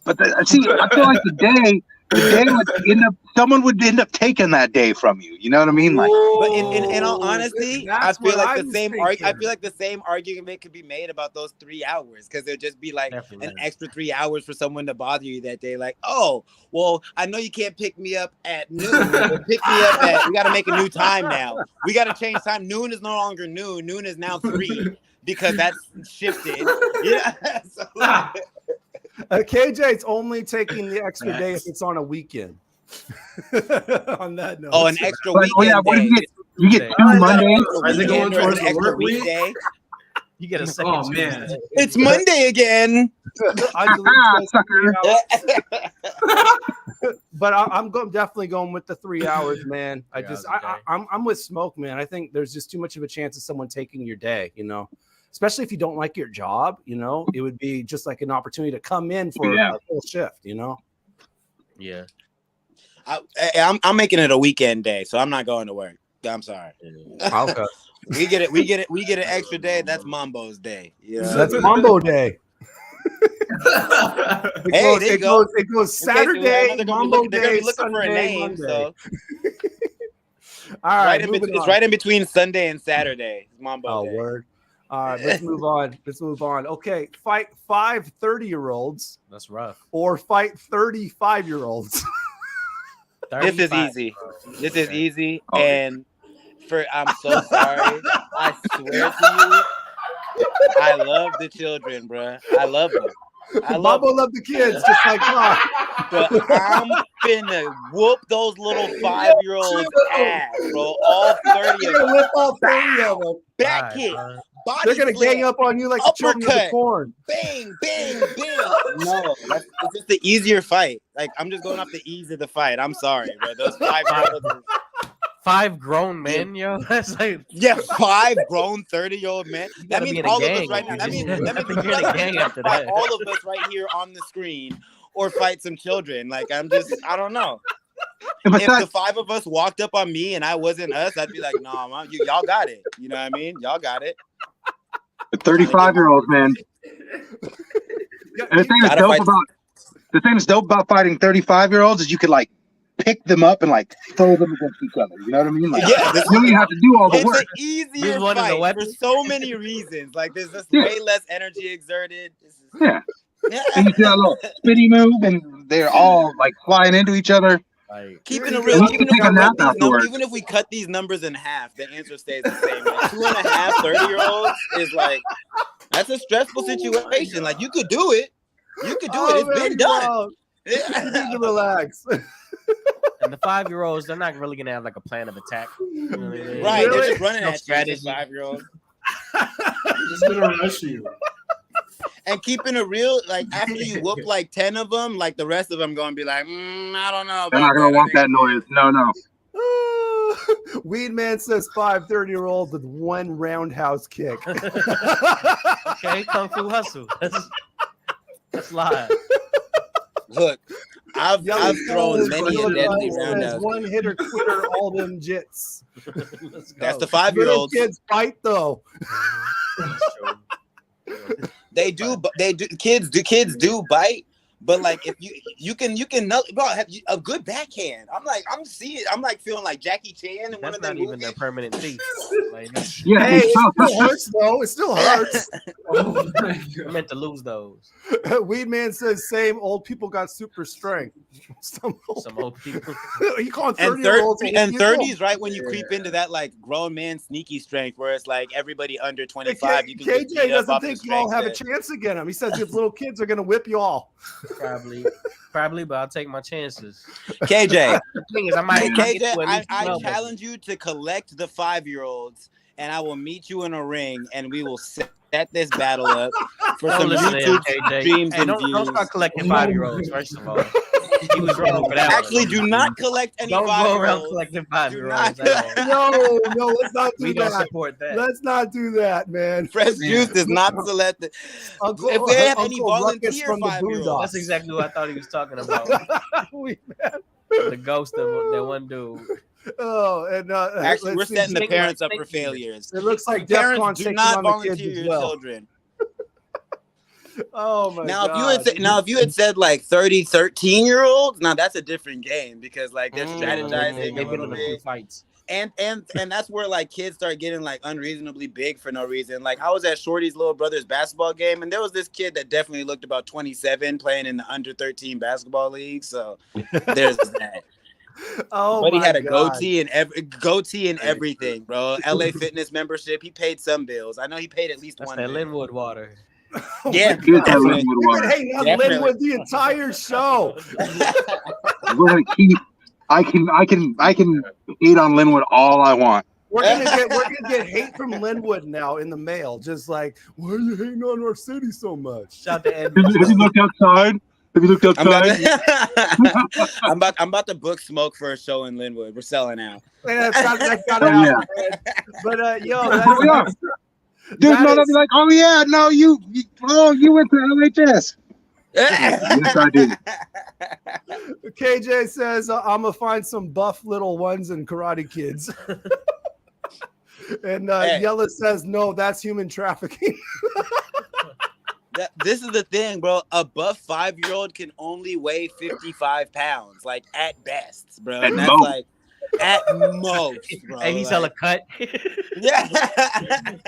But I feel like the day would end up, someone would end up taking that day from you. You know what I mean? Like, but in all honesty, I feel like the same argument could be made about those 3 hours, because there'd just be like an extra 3 hours for someone to bother you that day. Like, oh, well, I know you can't pick me up at noon, but pick me up at. We got to make a new time now. We got to change time. Noon is no longer noon. Noon is now 3 because that's shifted. Yeah. So, KJ's only taking the extra day if it's on a weekend. On that note. Oh, an extra weekend day. You get 2 Mondays. Is it going towards an extra weekday? You get a second. Oh man, it's Monday again. But I'm definitely going with the 3 hours, man. I'm with Smoke, man. I think there's just too much of a chance of someone taking your day, you know. Especially if you don't like your job, you know, it would be just like an opportunity to come in for a full shift, you know. Yeah, I'm making it a weekend day, so I'm not going to work. I'm sorry. Okay. We get it. We get an extra day. That's Mambo's day. Yeah, that's Mambo day. It goes Saturday, Mambo They're day, looking Sunday, for a name. Monday. So. All right, it's right in between Sunday and Saturday. Mambo day. Word. All right, let's move on. Okay, fight 5 30-year-olds. That's rough. Or fight 35-year-olds. This is easy. And I'm so sorry. I swear to you, I love the children, bro. I love them. Mambo love the kids, just like mom. But I'm finna whoop those little 5-year-olds ass, bro. All 30 of them. Whip all 30 of them. Back kick. They're gonna gang up on you like the children of the corn. Bang, bang, bang. No, it's just the easier fight. Like, I'm just going off the ease of the fight. I'm sorry, bro. Those 5-year-olds. 5 grown men, yo. That's like 5 grown 30-year-old men. That means all of us right now. That means fight all of us right here on the screen, or fight some children. Like, I don't know. If the 5 of us walked up on me and I wasn't us, I'd be like, no, nah, y'all got it. You know what I mean? Y'all got it. The 35-year-olds, man. And the thing that's dope about fighting 35-year-olds is you could like pick them up and like throw them against each other. You know what I mean? Like, you don't even have to do all the work. It's an easier fight for so many reasons. Like, there's just way less energy exerted. And you see that little spinny move, and they're all like flying into each other. Keeping it real, even if we cut these numbers in half, the answer stays the same. Like 2.5 30-year-olds is like, that's a stressful situation. Like, you could do it. It's been done. You need to relax. And the 5-year-olds, they're not really gonna have like a plan of attack. You know what I mean? Right, they're just running at strategy. 5-year-olds. Just gonna rush you. And keeping it real, like after you whoop like 10 of them, like the rest of them gonna be like, I don't know. They're not gonna want that noise. No. Weed Man says 5 30-year-olds with 1 roundhouse kick. Okay, Kung Fu Hustle. That's live. Look, I've thrown many a deadly roundhouse. 1-hitter quitter, all them jits. That's the 5-year-olds. Kids fight though. They do. Kids do bite, But like if you can bro, have a good backhand. I'm like feeling like Jackie Chan and one That's of them not even movies. a permanent teeth. Like, Yeah, Hey, it still hurts though. It still hurts. I meant to lose those. Weed Man says same old people got super strength. Some old people. You calling And 30-year-olds and 30s, right when you creep into that like grown man sneaky strength, where it's like everybody under 25, you can just KJ beat up doesn't off the think you all have a strength chance against him. He says his little kids are gonna whip you all. Probably, but I'll take my chances. KJ, The thing is, I might KJ, get to at least I 12 of them. challenge you to collect the 5-year-olds, and I will meet you in a ring, and we will set this battle up for Don't some listen to him, YouTube KJ. streams Hey, and don't views. start collecting 5-year-olds. First of all, he was wrong for that. Actually, do not collect any Don't go around 5-year-olds. collecting not- 5-year-olds at all. No, let's not do We that. don't support that. Let's not do that, man. Fresh Juice does not select the. Uncle, If we have any Uncle Ruckus volunteer from the 5-year-olds, Boondocks. That's exactly what I thought he was talking about. The ghost of that one dude. Oh, and actually, we're let's see. setting the parents up for failures. It looks like Parents DEFCON's do taking not on the kids volunteer as your well. children. Oh my Now, god! if you had said like 13-year-olds, now that's a different game because like they're strategizing They a get little in a few bit. fights. And that's where like kids start getting like unreasonably big for no reason. Like I was at Shorty's little brother's basketball game, and there was this kid that definitely looked about 27 playing in the under 13 basketball league. So there's that. Oh, but he my had a God. goatee and everything, bro. LA Fitness membership. He paid some bills. I know he paid at least That's one. that bill. Linwood water. Yeah, Dude, that Linwood water. Hey, now Definitely. Linwood the entire show. We're gonna keep. I can hate on Linwood all I want. We're gonna get hate from Linwood now in the mail. Just like, why are you hating on our city so much? Shout to Ed. Have you looked outside? Have you looked outside? I'm about to book Smoke for a show in Linwood. We're selling out. Man, that's gotta Oh, yeah. happen, man. But yo, Oh, yeah. that's, Dude, that no, they'll is- be like, oh yeah, no, you went to LHS. Yes, I did. KJ says I'm gonna find some buff little ones and Karate Kids. And Hey. Yella says no, that's human trafficking. This is the thing, bro. A buff 5-year-old can only weigh 55 pounds, like at best, bro. At And that's most. like at most, bro. Hey, he's like, hella cut. yeah.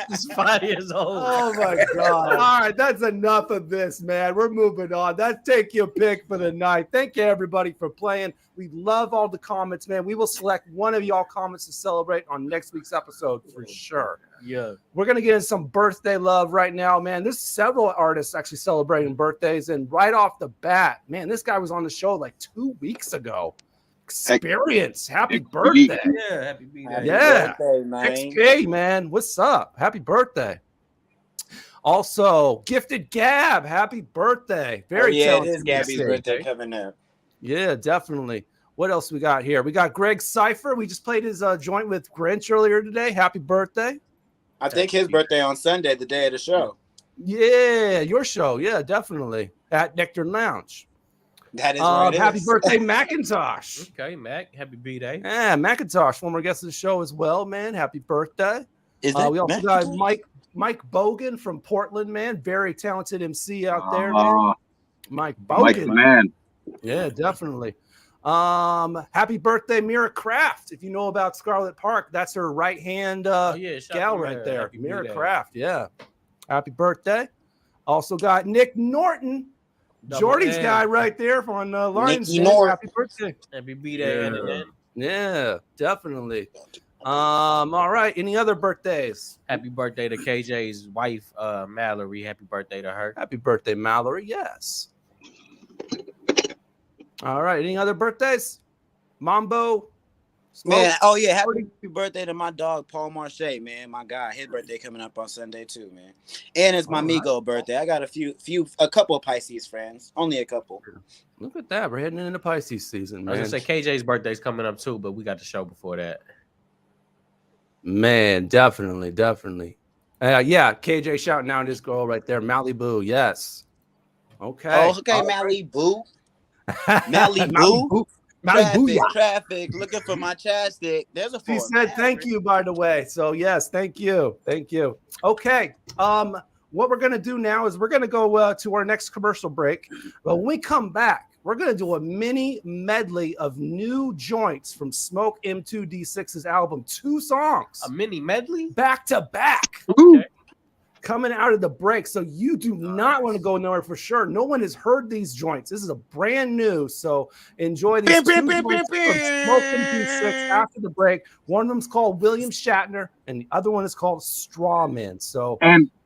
He's 5 years old. Oh my god. All right, that's enough of this, man. We're moving on. That's Take Your Pick for the night. Thank you everybody for playing. We love all the comments, man. We will select one of y'all comments to celebrate on next week's episode for sure. Yeah. We're gonna get in some birthday love right now, man. There's several artists actually celebrating birthdays, and right off the bat, man, this guy was on the show like 2 weeks ago. Experience, happy birthday! Yeah, happy birthday. Yeah, birthday, man. XK, man, what's up? Happy birthday! Also, Gifted Gab, happy birthday! Very yeah, it talented. is Gabby's MC. birthday coming up. Yeah, definitely. What else we got here? We got Greg Cypher. We just played his joint with Grinch earlier today. Happy birthday! I think his birthday on Sunday, the day of the show. Yeah, your show. Yeah, definitely at Nectar Lounge. That is right. Happy birthday, Macintosh. Okay, Mac. Happy B-Day. Yeah, Macintosh, former guest of the show as well, man. Happy birthday. Is that we also Macintosh? got Mike Bogan from Portland, man. Very talented MC out there, man. Mike Bogan. Mike, man. Yeah, definitely. Happy birthday, Mira Craft. If you know about Scarlet Park, that's her right hand shout gal to right Mira. there. Happy Mira B-Day. Craft, yeah. Happy birthday. Also got Nick Norton, Double Jordy's M. guy right there from Lions. Nicky Den. North. Happy birthday. Happy B-Day. Yeah. And then Yeah, definitely. All right. Any other birthdays? happy birthday to KJ's wife, Mallory. Happy birthday to her. Happy birthday, Mallory. Yes. All right. Any other birthdays? Mambo. Smoke? Man, oh yeah, happy birthday to my dog Paul Marche, man. My guy, his birthday coming up on Sunday too, man. And it's my Migo birthday. I got a couple of Pisces friends, only a couple. Look at that. We're heading into Pisces season, I man. was gonna say KJ's birthday's coming up too, but we got the show before that. Man, definitely. Yeah, KJ shouting out his girl right there, Malibu. Yes. Okay. Oh, okay, Malibu. Malibu. Malibu. Traffic. Looking for my chapstick. There's a. She form. said thank you, by the way. So yes, thank you. Okay. what we're going to do now is we're going to go to our next commercial break. But when we come back, we're going to do a mini medley of new joints from Smoke M2D6's album. 2 songs. A mini medley? Back to back. Okay. Coming out of the break. So you do not want to go nowhere for sure. No one has heard these joints. This is a brand new. So enjoy these two joints from Smoke M2D6 after the break. One of them's called William Shatner, and the other one is called Strawman. So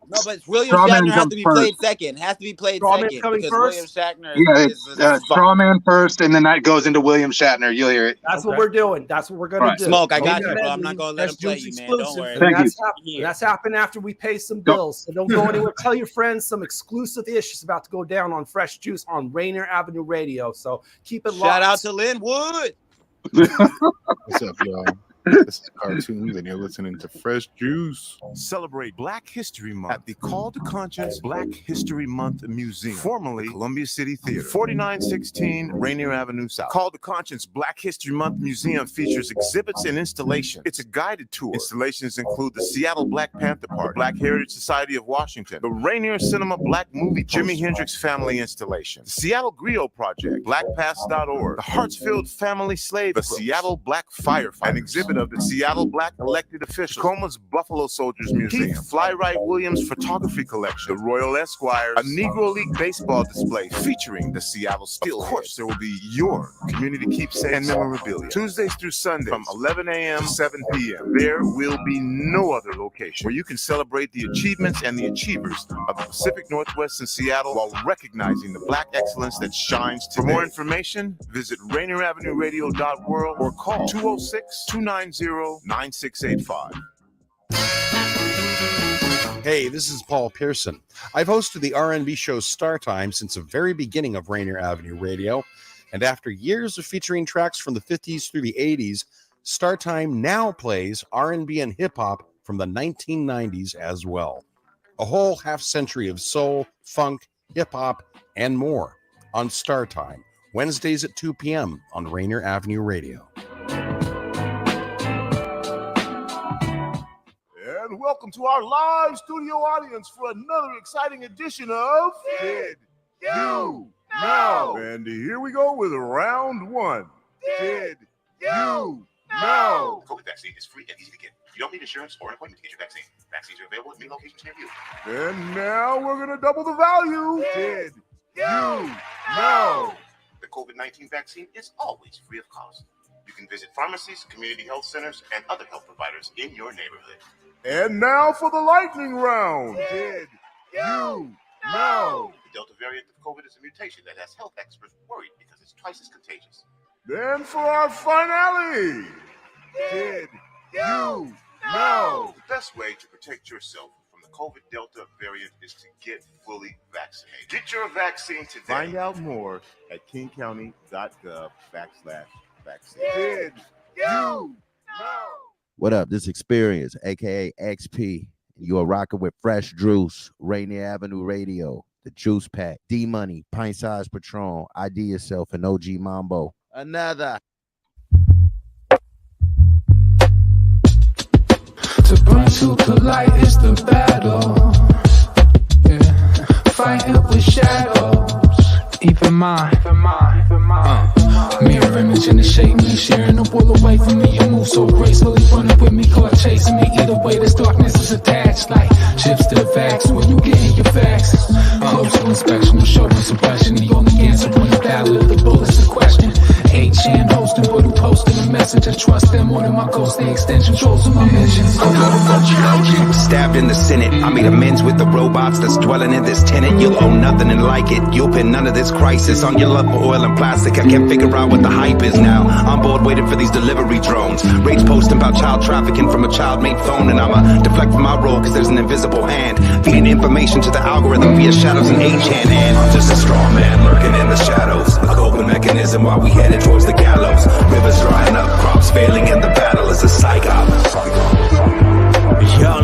no, but William Shatner has to be played second. Has to be played second coming because first? William Shatner. Yeah, it's Strawman first, and then that goes into William Shatner. You'll hear it. That's what we're doing. That's what we're gonna do. Smoke, I got you, bro. I'm not gonna let him play you, man. Don't worry. That's happened after we pay some bills. So don't go anywhere. Tell your friends some exclusive ish is about to go down on Fresh Juice on Rainier Avenue Radio. So keep it locked. Shout out to Linwood. What's up, y'all? This is Cartoons, and you're listening to Fresh Juice. Celebrate Black History Month at the Call to Conscience Black History Month Museum, formerly Columbia City Theater, 4916 Rainier Avenue South. Call to Conscience Black History Month Museum features exhibits and installations. It's a guided tour. Installations include the Seattle Black Panther Party, Black Heritage Society of Washington, the Rainier Cinema Black Movie Jimi Hendrix Family Installation, the Seattle Griot Project, BlackPass.org, the Hartsfield Family Slave, the Seattle Black Firefighter, an exhibit of the Seattle Black Elected Officials, Tacoma's Buffalo Soldiers Museum, Keith Flywright Williams Photography Collection, the Royal Esquires, a Negro League baseball display featuring the Seattle Steelheads. Of course, there will be your community keepsake and memorabilia. Tuesdays through Sundays from 11 a.m. to 7 p.m. There will be no other location where you can celebrate the achievements and the achievers of the Pacific Northwest and Seattle while recognizing the Black excellence that shines today. For more information, visit RainierAvenueRadio.world or call 206-290-9685. Hey, this is Paul Pearson. I've hosted the R&B show Star Time since the very beginning of Rainier Avenue Radio, and after years of featuring tracks from the 50s through the 80s, Star Time now plays R&B and hip-hop from the 1990s as well. A whole half-century of soul, funk, hip-hop, and more on Star Time, Wednesdays at 2 p.m. on Rainier Avenue Radio. And welcome to our live studio audience for another exciting edition of Did You Know? And here we go with round one. Did you know? COVID vaccine is free and easy to get. You don't need insurance or an appointment to get your vaccine. Vaccines are available at many locations near you. And now we're going to double the value. Did you know? The COVID-19 vaccine is always free of cost. You can visit pharmacies, community health centers, and other health providers in your neighborhood. And now for the lightning round. Did you know? The Delta variant of COVID is a mutation that has health experts worried because it's twice as contagious. Then for our finale. Did you know? The best way to protect yourself from the COVID Delta variant is to get fully vaccinated. Get your vaccine today. Find out more at kingcounty.gov/vaccine. Did you know? What up? This Experience, aka XP. You are rocking with Fresh Juice, Rainier Avenue Radio, the Juice Pack, D Money, Pint Size Patron, IDYourself, and OG Mambo. Another. To burn to collide is the battle. Yeah. Fighting with shadows. Even mine. Mirror image in the shade, me sharing the wall away from me. You move so gracefully, running with me, caught chasing me. Either way, this darkness is attached like chips to facts. When you getting your facts, closer inspection will show no suppression. The only answer on the battle of the bullets is question. H-hand hosting, but who posting a message? I trust them more than my ghost. The extension trolls of my missions. Stabbed in the Senate, I made amends with the robots that's dwelling in this tenant. You'll own nothing and like it. You'll pin none of this crisis on your love for oil and plastic. I can't figure out what the hype is now. I'm bored waiting for these delivery drones. Rage posting about child trafficking from a child-made phone, and I'ma deflect from my role because there's an invisible hand feeding information to the algorithm via shadows and H-hand. And I'm just a strong man lurking in the shadows, a coping mechanism while we headed towards the gallows. Rivers drying up, crops failing, and the battle is a psych op. Y'all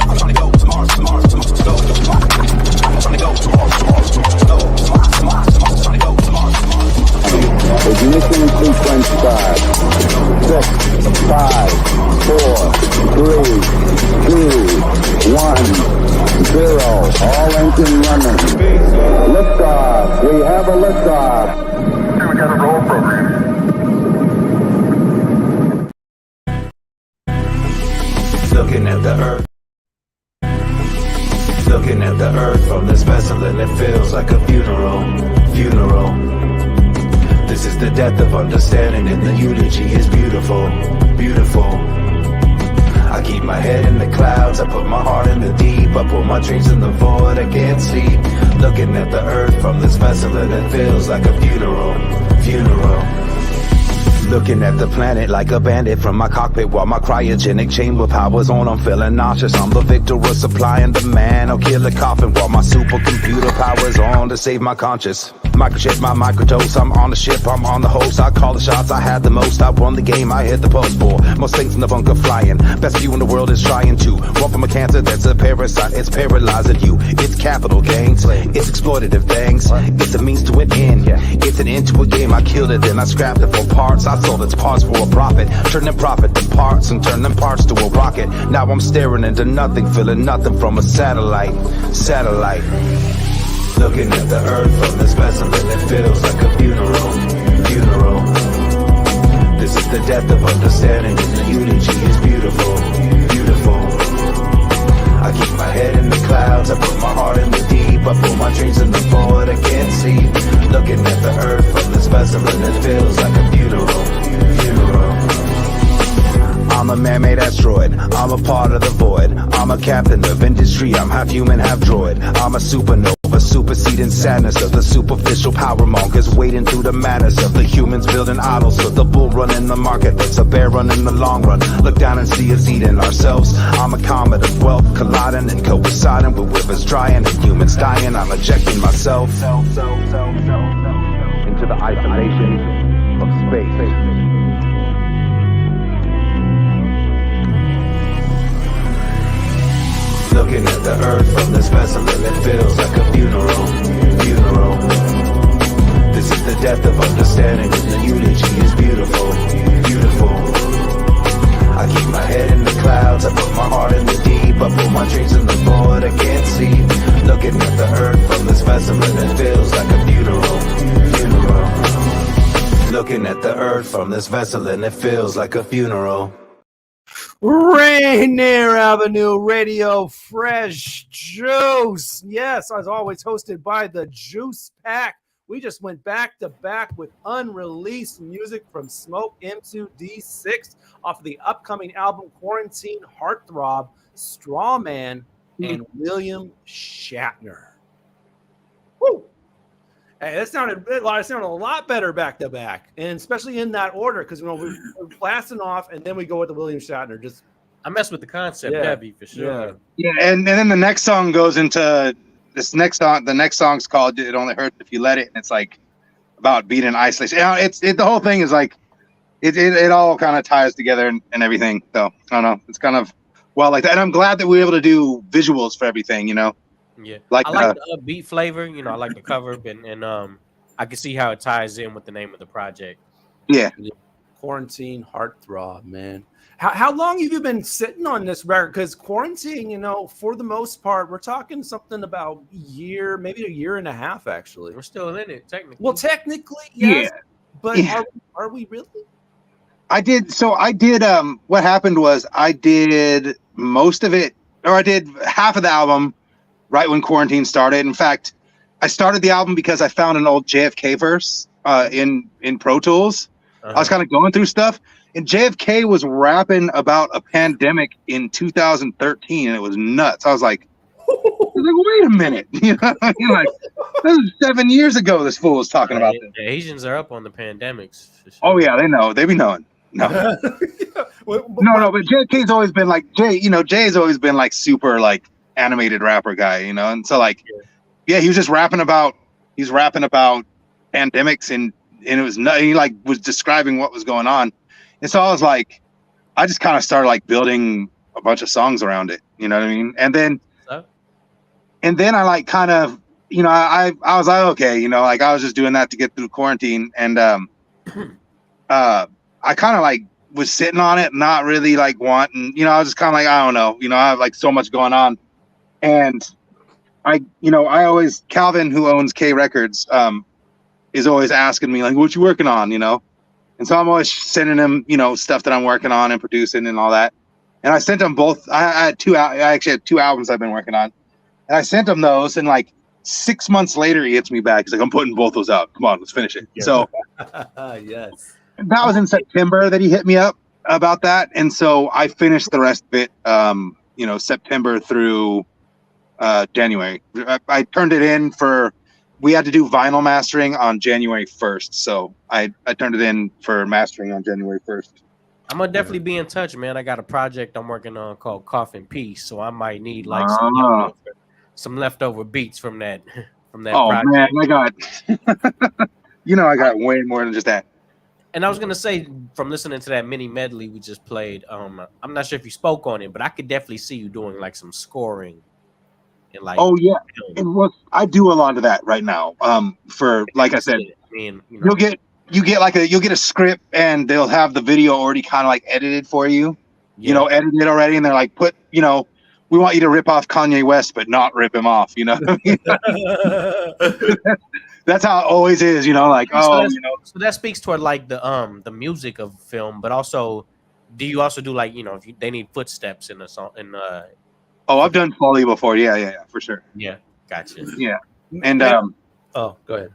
I'm trying to go to Mars, to Mars, to Mars, to go. I'm trying to go to Mars, to Mars, to Mars, to go. To Mars, to Mars, to Mars, trying to go to Mars, to Mars. Ignition sequence start. 6, 5, 4, 3, 2, 1, 0. All engine running. Liftoff. We have a liftoff. We got a roll program. Looking at the earth. Looking at the earth from this vessel and it feels like a funeral. This is the death of understanding and the eulogy is beautiful. I keep my head in the clouds, I put my heart in the deep, I put my dreams in the void, I can't sleep. Looking at the earth from this vessel and it feels like a funeral. Looking at the planet like a bandit from my cockpit while my cryogenic chamber power's on. I'm feeling nauseous. I'm the victor of supply and demand. I'll kill a coffin while my supercomputer power's on to save my conscience. Microchip my microdose. I'm on the ship. I'm on the host. I call the shots. I had the most. I won the game. I hit the post for most things in the bunker flying. Best view in the world is trying to run from a cancer that's a parasite. It's paralyzing you. It's capital gangs. It's exploitative things. It's a means to an end. It's an end to a game. I killed it, then I scrapped it for parts. I sold its parts for a profit. Turn them profit to parts and turn them parts to a rocket. Now I'm staring into nothing, feeling nothing from a satellite. Looking at the earth from this vessel and it feels like a funeral. This is the death of understanding and the eulogy is beautiful. I keep my head in the clouds, I put my heart in the deep, I put my dreams in the void, I can't see. Looking at the earth from this vessel and it feels like a funeral. I'm a man-made asteroid, I'm a part of the void. I'm a captain of industry, I'm half human, half droid. I'm a supernova, superseding sadness of the superficial power mongers, wading through the madness of the humans building idols for the bull running the market. That's a bear run in the long run. Look down and see us eating ourselves. I'm a comet of wealth, colliding and coinciding with rivers drying and humans dying. I'm ejecting myself into the isolation of space. Looking at the earth from this vessel and it feels like a funeral. This is the death of understanding and the eulogy is beautiful. I keep my head in the clouds, I put my heart in the deep, I put my dreams in the void, I can't see. Looking at the earth from this vessel and it feels like a funeral. looking at the earth from this vessel and it feels like a funeral. Rainier Avenue Radio, fresh juice. Yes, as always, hosted by the Juice Pack. We just went back to back with unreleased music from Smoke M2D6 off of the upcoming album Quarantine Heartthrob, Strawman, and William Shatner. Woo! Hey, that sounded a lot better back to back, and especially in that order, because we're blasting off, and then we go with the William Shatner. Just I mess with the concept, heavy for sure. Yeah, and then the next song goes into this next song. The next song's called "It Only Hurts If You Let It," and it's like about being in isolation. The whole thing is like it all kind of ties together and everything. So I don't know, it's kind of well like that, and I'm glad that we were able to do visuals for everything. Yeah, like I like the upbeat flavor. I like the cover, and I can see how it ties in with the name of the project. Yeah. Quarantine Heartthrob, man. How long have you been sitting on this record? Because Quarantine, for the most part, we're talking something about maybe a year and a half, actually. We're still in it, technically. Well, technically, yes. Yeah. But Yeah. Are we really? I did. What happened was I did most of it, or I did half of the album right when Quarantine started. In fact, I started the album because I found an old JFK verse in Pro Tools. I was kind of going through stuff, and JFK was rapping about a pandemic in 2013, and it was nuts. I was like, wait a minute. Like, this is 7 years ago this fool was talking about this. The Asians are up on the pandemics. For sure. Oh, yeah, they know. They be knowing. No. No, but JFK's always been like, Jay's always been like super like animated rapper guy, and so like he was just rapping about pandemics and it was he like was describing what was going on, and so I was like, I just kind of started like building a bunch of songs around it, you know what I mean? And then I like kind of I was like, okay, like I was just doing that to get through quarantine, and I kind of like was sitting on it, not really like wanting, I was just kind of like, I don't know, I have like so much going on. And I always, Calvin, who owns K Records, is always asking me like, what you working on, And so I'm always sending him, stuff that I'm working on and producing and all that. And I sent him both. I actually had 2 albums I've been working on, and I sent him those. And like 6 months later, he hits me back. He's like, I'm putting both those out. Come on, let's finish it. Yeah. So yes, that was in September that he hit me up about that. And so I finished the rest of it, September through January. I turned it in we had to do vinyl mastering on January 1st. So I turned it in for mastering on January 1st. I'm gonna definitely be in touch, man. I got a project I'm working on called Coffin Peace. So I might need like some leftover beats from that project. Man, I got I got way more than just that. And I was gonna say, from listening to that mini medley we just played, I'm not sure if you spoke on it, but I could definitely see you doing like some scoring. And like, oh yeah, I do a lot of that right now. For like I said, you'll get a script and they'll have the video already kind of like edited for you. Edited already, and they're like, we want you to rip off Kanye West, but not rip him off. That's how it always is, like, So that speaks toward like the music of film, but also, do you also do like, if they need footsteps in the song Oh, I've done Foley before. Yeah, for sure. Yeah, gotcha. Yeah, and go ahead.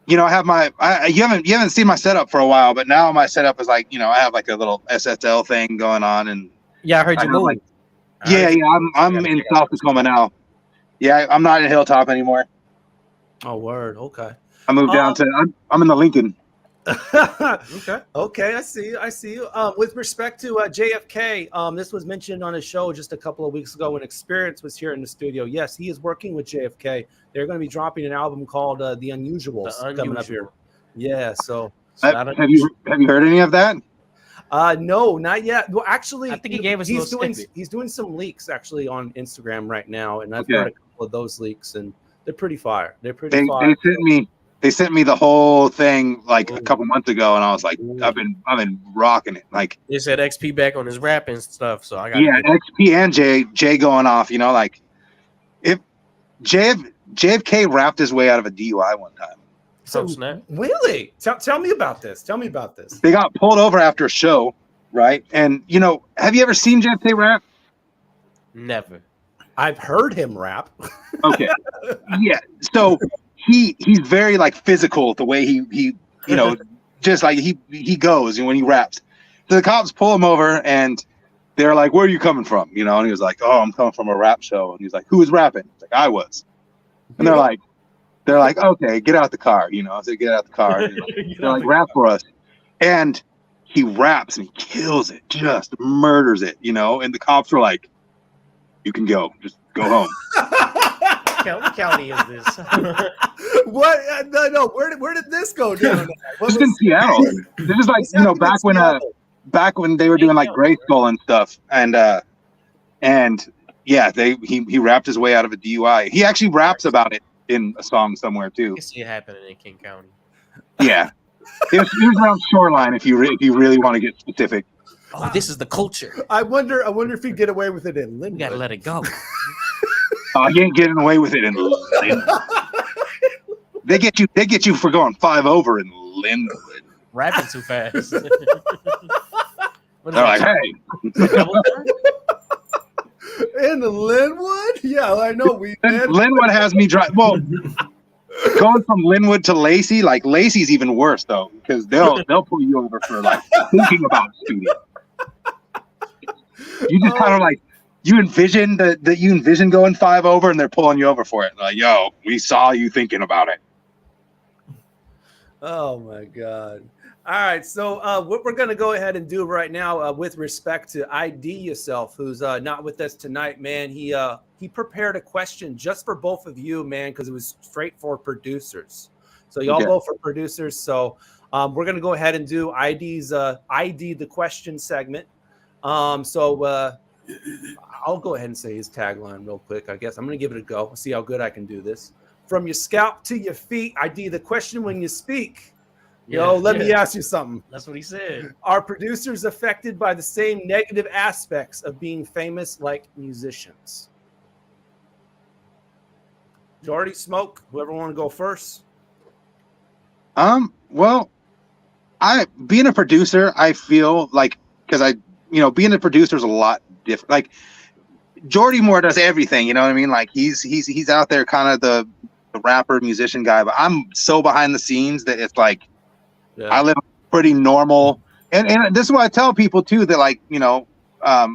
I have you haven't seen my setup for a while, but now my setup is like, I have like a little SSL thing going on, and yeah, I heard you move. I'm in South Tacoma now. Yeah, I'm not in Hilltop anymore. Oh, word. Okay. I moved down to. I'm in the Lincoln. Okay, I see you. With respect to JFK, this was mentioned on a show just a couple of weeks ago when Experience was here in the studio. Yes, he is working with JFK. They're going to be dropping an album called The Unusuals coming up here. Yeah, so have you heard any of that? No, not yet. Well, actually, I think he gave us he's doing some leaks actually on Instagram right now, and I've heard a couple of those leaks, and they're pretty fire. They're pretty fire. They sent me the whole thing like a couple months ago, and I was like, I've been rocking it. Like they said XP back on his rap and stuff, so I got XP and Jay going off. Like if JFK rapped his way out of a DUI one time. So snap. Really? Tell me about this. Tell me about this. They got pulled over after a show, right? And have you ever seen Jeff Tate rap? Never. I've heard him rap. Okay. Yeah. So he's very like physical the way he just like he goes when he raps. So the cops pull him over and they're like, "Where are you coming from?" And he was like, "Oh, I'm coming from a rap show." And he's like, "Who was rapping?" He's like, "I was." And they're like, "Okay, get out the car." So get out the car. And they're like, "Rap for us." And he raps and he kills it, just murders it, And the cops were like, "You can go, just go home." What county is this? What? No. Where did this go down? Just in Seattle. This is like back when they were doing like Grayskull and stuff, and yeah, he rapped his way out of a DUI. He actually raps about it in a song somewhere too. I can see it happening in King County. Yeah, it was around Shoreline. If you really want to get specific. Oh, this is the culture. I wonder if he'd get away with it in Linwood. You gotta let it go. Oh, you ain't getting away with it in Linwood. They get you for going 5 over in Linwood. Rapping too fast. They're like, "Hey." In Linwood? Yeah, I know. Linwood has me drive. Well, going from Linwood to Lacey, like Lacey's even worse though, because they'll pull you over for like thinking about shooting. You just kind of like you envision going 5 over, and they're pulling you over for it. Like, "Yo, we saw you thinking about it." Oh my God. All right, so what we're going to go ahead and do right now with respect to ID Yourself, who's not with us tonight, man. He prepared a question just for both of you, man, because it was straight for producers. So y'all both are producers. So we're going to go ahead and do ID the question segment. So I'll go ahead and say his tagline real quick, I guess. I'm going to give it a go. See how good I can do this. From your scalp to your feet, ID the question when you speak. Let me ask you something. That's what he said. Are producers affected by the same negative aspects of being famous like musicians? Jordy, Smoke, whoever want to go first. Well, being a producer, I feel like, because being a producer is a lot different. Like Jordy Moore does everything, you know what I mean? Like he's out there kind of the rapper, musician guy, but I'm so behind the scenes that it's like, I live pretty normal, and this is what I tell people too, that like I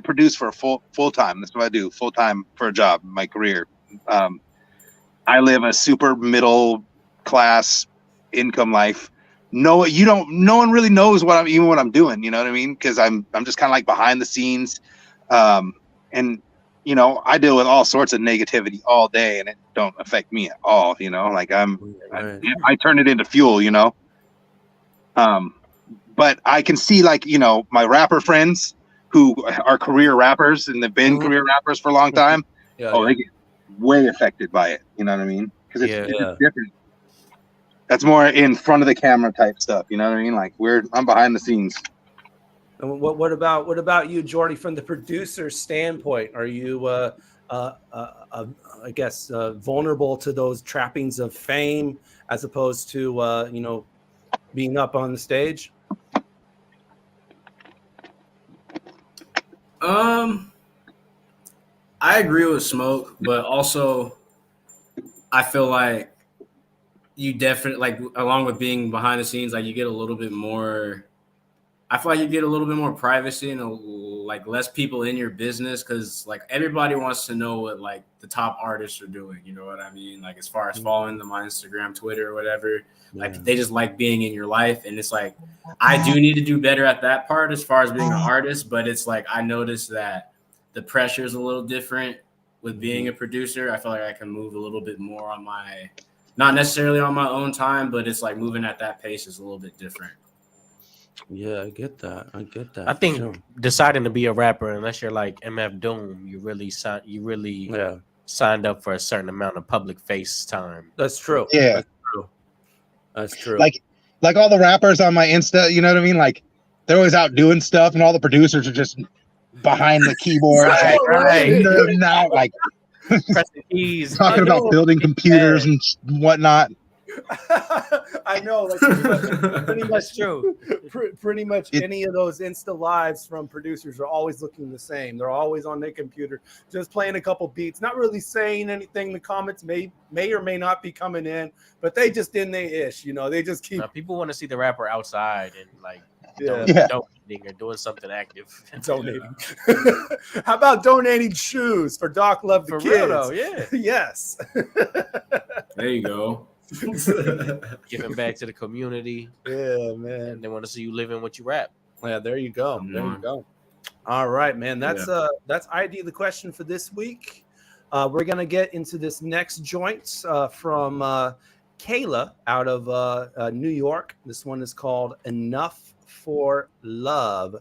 produce for full time. That's what I do, full time for a job, my career. I live a super middle class income life. No one really knows what I'm doing. You know what I mean? Because I'm just kind of like behind the scenes, and I deal with all sorts of negativity all day, and it don't affect me at all. Like I turn it into fuel. But I can see like my rapper friends who are career rappers and they've been career rappers for a long time. They get way affected by it. You know what I mean? Because it's different. That's more in front of the camera type stuff. You know what I mean? Like I'm behind the scenes. And what about you, Jordy? From the producer's standpoint, are you, I guess, vulnerable to those trappings of fame as opposed to, being up on the stage? I agree with Smoke, but also I feel like you definitely, like, along with being behind the scenes, like you get a little bit more. I feel like you get a little bit more privacy and like less people in your business, because like everybody wants to know what like the top artists are doing. You know what I mean? Like as far as following them on Instagram, Twitter, or whatever. Like they just like being in your life, and it's like I do need to do better at that part as far as being an artist. But it's like I noticed that the pressure is a little different with being a producer. I feel like I can move a little bit more on my, not necessarily on my own time, but it's like moving at that pace is a little bit different. Yeah, I get that. I think deciding to be a rapper, unless you're like MF Doom, you really signed up for a certain amount of public face time. That's true. Yeah, that's true. Like all the rappers on my Insta, you know what I mean? Like they're always out doing stuff, and all the producers are just behind the keyboard. Right. Not like pressing keys. Talking about building computers and whatnot. I know, like pretty much true. Pretty much any of those Insta lives from producers are always looking the same. They're always on their computer, just playing a couple beats, not really saying anything. The comments may or may not be coming in, but they just in their ish. You know, they just keep. People want to see the rapper outside and like donating or doing something active. Donating. How about donating shoes for Doc Love the For Kids? real though, yeah. Yes. There you go. Giving back to the community. Yeah, man. And they want to see you living what you rap. Yeah, there you go. There you go. All right, man. That's ID the question for this week. We're gonna get into this next joint from Kayla out of New York. This one is called Enough for Love,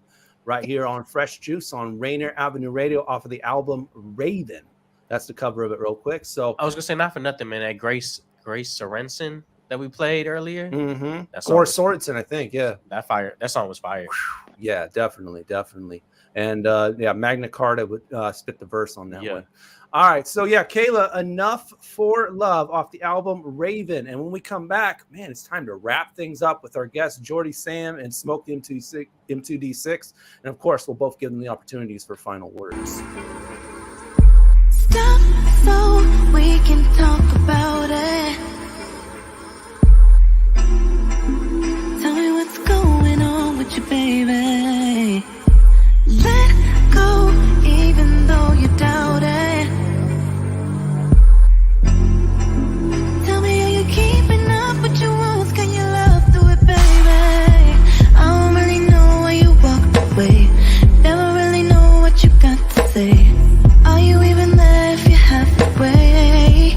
right here on Fresh Juice on Rainier Avenue Radio off of the album Raven. That's the cover of it real quick. So I was gonna say, not for nothing, man. That Grace Sorensen that we played earlier. Mm-hmm. Or Sorensen, I think. Yeah. That song was fire. Yeah, definitely. And Magna Carta would spit the verse on that one. All right. So yeah, Kayla, Enough for Love off the album Raven. And when we come back, man, it's time to wrap things up with our guests, Jordy Sam and Smoke M2D6. And of course, we'll both give them the opportunities for final words. Stop so we can talk about it. Tell me what's going on with you, baby. Let go even though you doubt it. Tell me, are you keeping up with your rules? Can you love through it, baby? I don't really know why you walked away. Never really know what you got to say. Are you even there if you're halfway?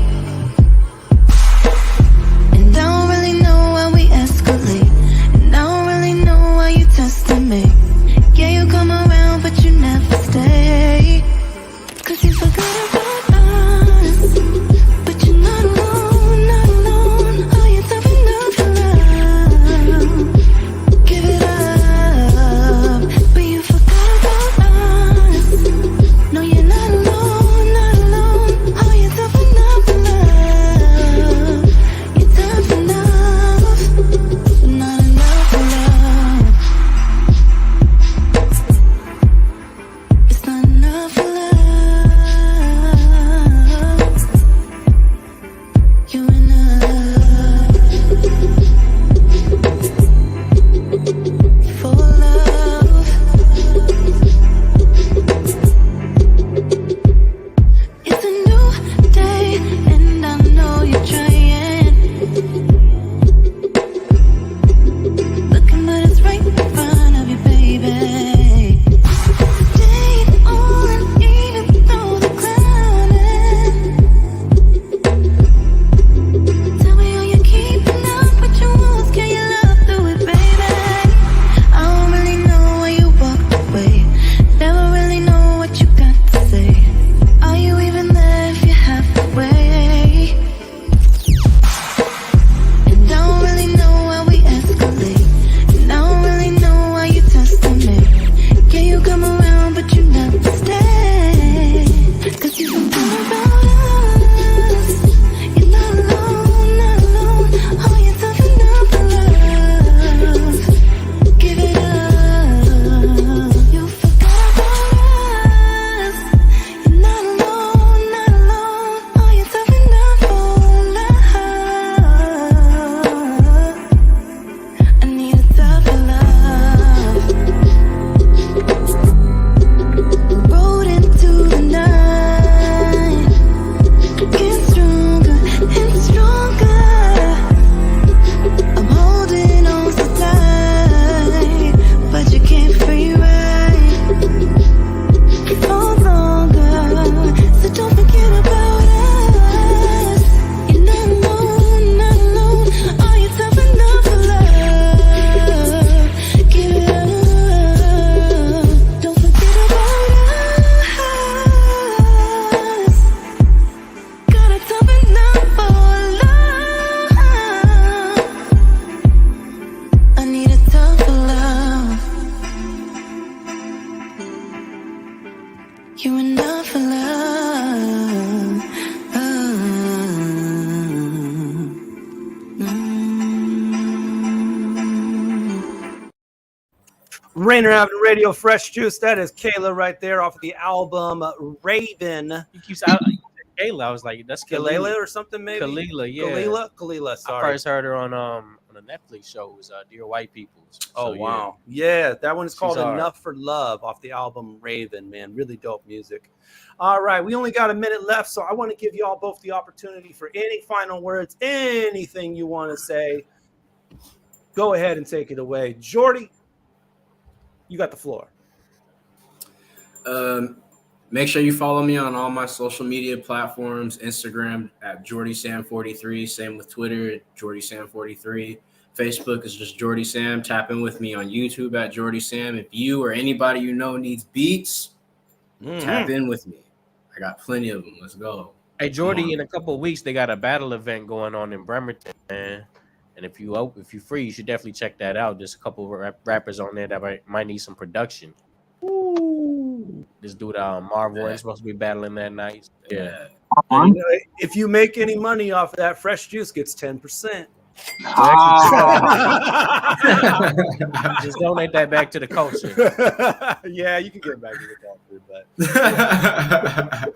Rainier Avenue Radio, Fresh Juice. That is Kayla right there off of the album Raven. He keeps out. Kayla, I was like, that's Kalila or something, maybe. Kalila, yeah. Kalila. I Sorry. first heard her on a Netflix show. It was Dear White People. Oh wow, yeah, that one is called hard. Enough for Love off the album Raven. Man, really dope music. All right, we only got a minute left, so I want to give you all both the opportunity for any final words, anything you want to say. Go ahead and take it away, Jordy. You got the floor. Make sure you follow me on all my social media platforms. Instagram at Jordy Sam 43. Same with Twitter at Jordy Sam 43. Facebook is just Jordy Sam. Tap in with me on YouTube at Jordy Sam. If you or anybody you know needs beats, tap in with me. I got plenty of them. Let's go. Hey, Jordy, in a couple of weeks, they got a battle event going on in Bremerton, man. And if you're free, you should definitely check that out. There's a couple of rappers on there that might need some production. Ooh. This dude, Marvel, is supposed to be battling that night. Yeah. And, if you make any money off of that, Fresh Juice gets 10%. Just donate that back to the culture. Yeah, you can get it back to the culture, but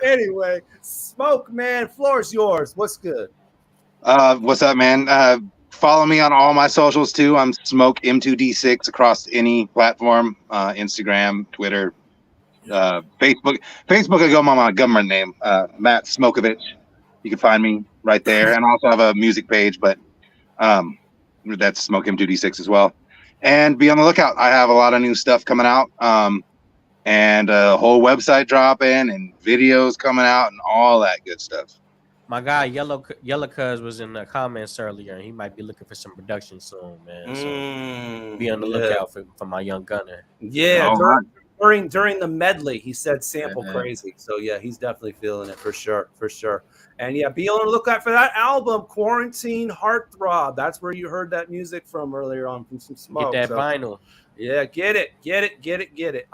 anyway, Smoke, man, floor's yours. What's good? What's up, man? Follow me on all my socials too. I'm Smoke M2D6 across any platform, Instagram, Twitter, Facebook. Facebook, I go by my government name, Matt Smokovich. You can find me right there, and I also have a music page, but that's Smoke M2D6 as well. And be on the lookout. I have a lot of new stuff coming out, and a whole website dropping, and videos coming out, and all that good stuff. My guy Yellow Cuz was in the comments earlier, and he might be looking for some production soon, man. So be on the lookout for my young gunner. Yeah, during the medley, he said sample crazy. So yeah, he's definitely feeling it for sure. And yeah, be on the lookout for that album, Quarantine Heartthrob. That's where you heard that music from earlier on from some Smoke. Get that vinyl. Yeah, get it.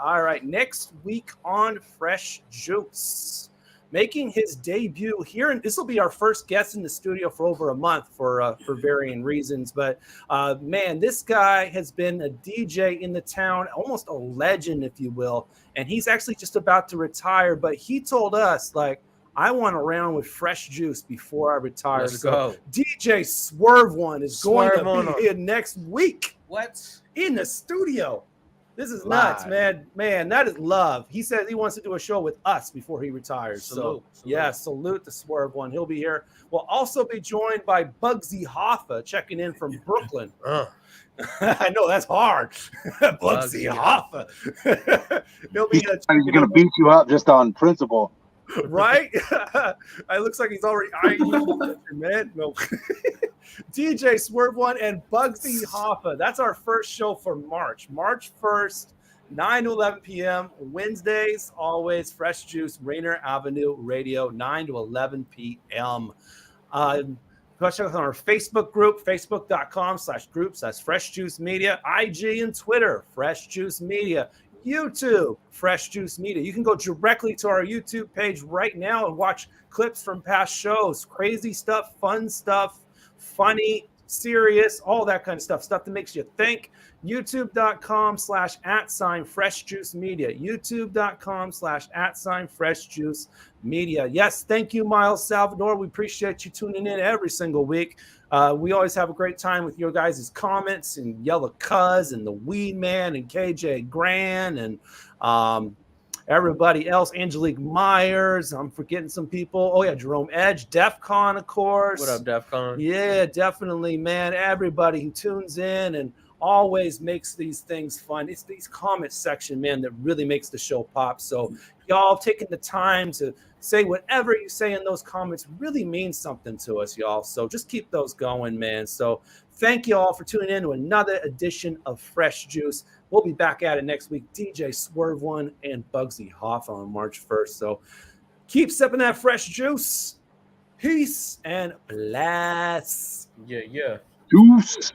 All right, next week on Fresh Juice. Making his debut here, and this will be our first guest in the studio for over a month for varying reasons. But man, this guy has been a DJ in the town, almost a legend, if you will. And he's actually just about to retire. But he told us, like, I want to round with Fresh Juice before I retire. Let's go. DJ Swerve One is going to be here next week. What? In the studio. This is nuts, man. Man, that is love. He says he wants to do a show with us before he retires. Salute. Yeah, salute the Swerve One. He'll be here. We'll also be joined by Bugsy Hoffa checking in from Brooklyn. I know that's hard. Bugsy Hoffa. He's going to beat you up just on principle. Right? It looks like he's already eyeing you, man. No. DJ Swerve One and Bugsy Hoffa. That's our first show for March 1st, 9 to 11 p.m. Wednesdays, always Fresh Juice, Rainier Avenue Radio, 9 to 11 p.m. Go check us on our Facebook group, facebook.com/groups/Fresh Juice Media, IG and Twitter, Fresh Juice Media. YouTube, Fresh Juice Media. You can go directly to our YouTube page right now and watch clips from past shows, crazy stuff, fun stuff, funny, serious, all that kind of stuff that makes you think. YouTube.com/@Fresh Juice Media. YouTube.com/@Fresh Juice Media. Yes, thank you, Miles Salvador. We appreciate you tuning in every single week. We always have a great time with your guys' comments, and Yellow Cuz and the Weed Man and KJ Gran and everybody else, Angelique Myers. I'm forgetting some people. Oh yeah, Jerome Edge, DEFCON, of course. What up, DEFCON? Yeah, definitely, man. Everybody who tunes in and always makes these things fun. It's these comment section, man, that really makes the show pop. So y'all taking the time to say whatever you say in those comments really means something to us, y'all. So just keep those going, man. So thank you all for tuning in to another edition of Fresh Juice. We'll be back at it next week. DJ Swerve One and Bugsy Hoffa on March 1st. So keep sipping that fresh juice. Peace and bless. Yeah. Juice.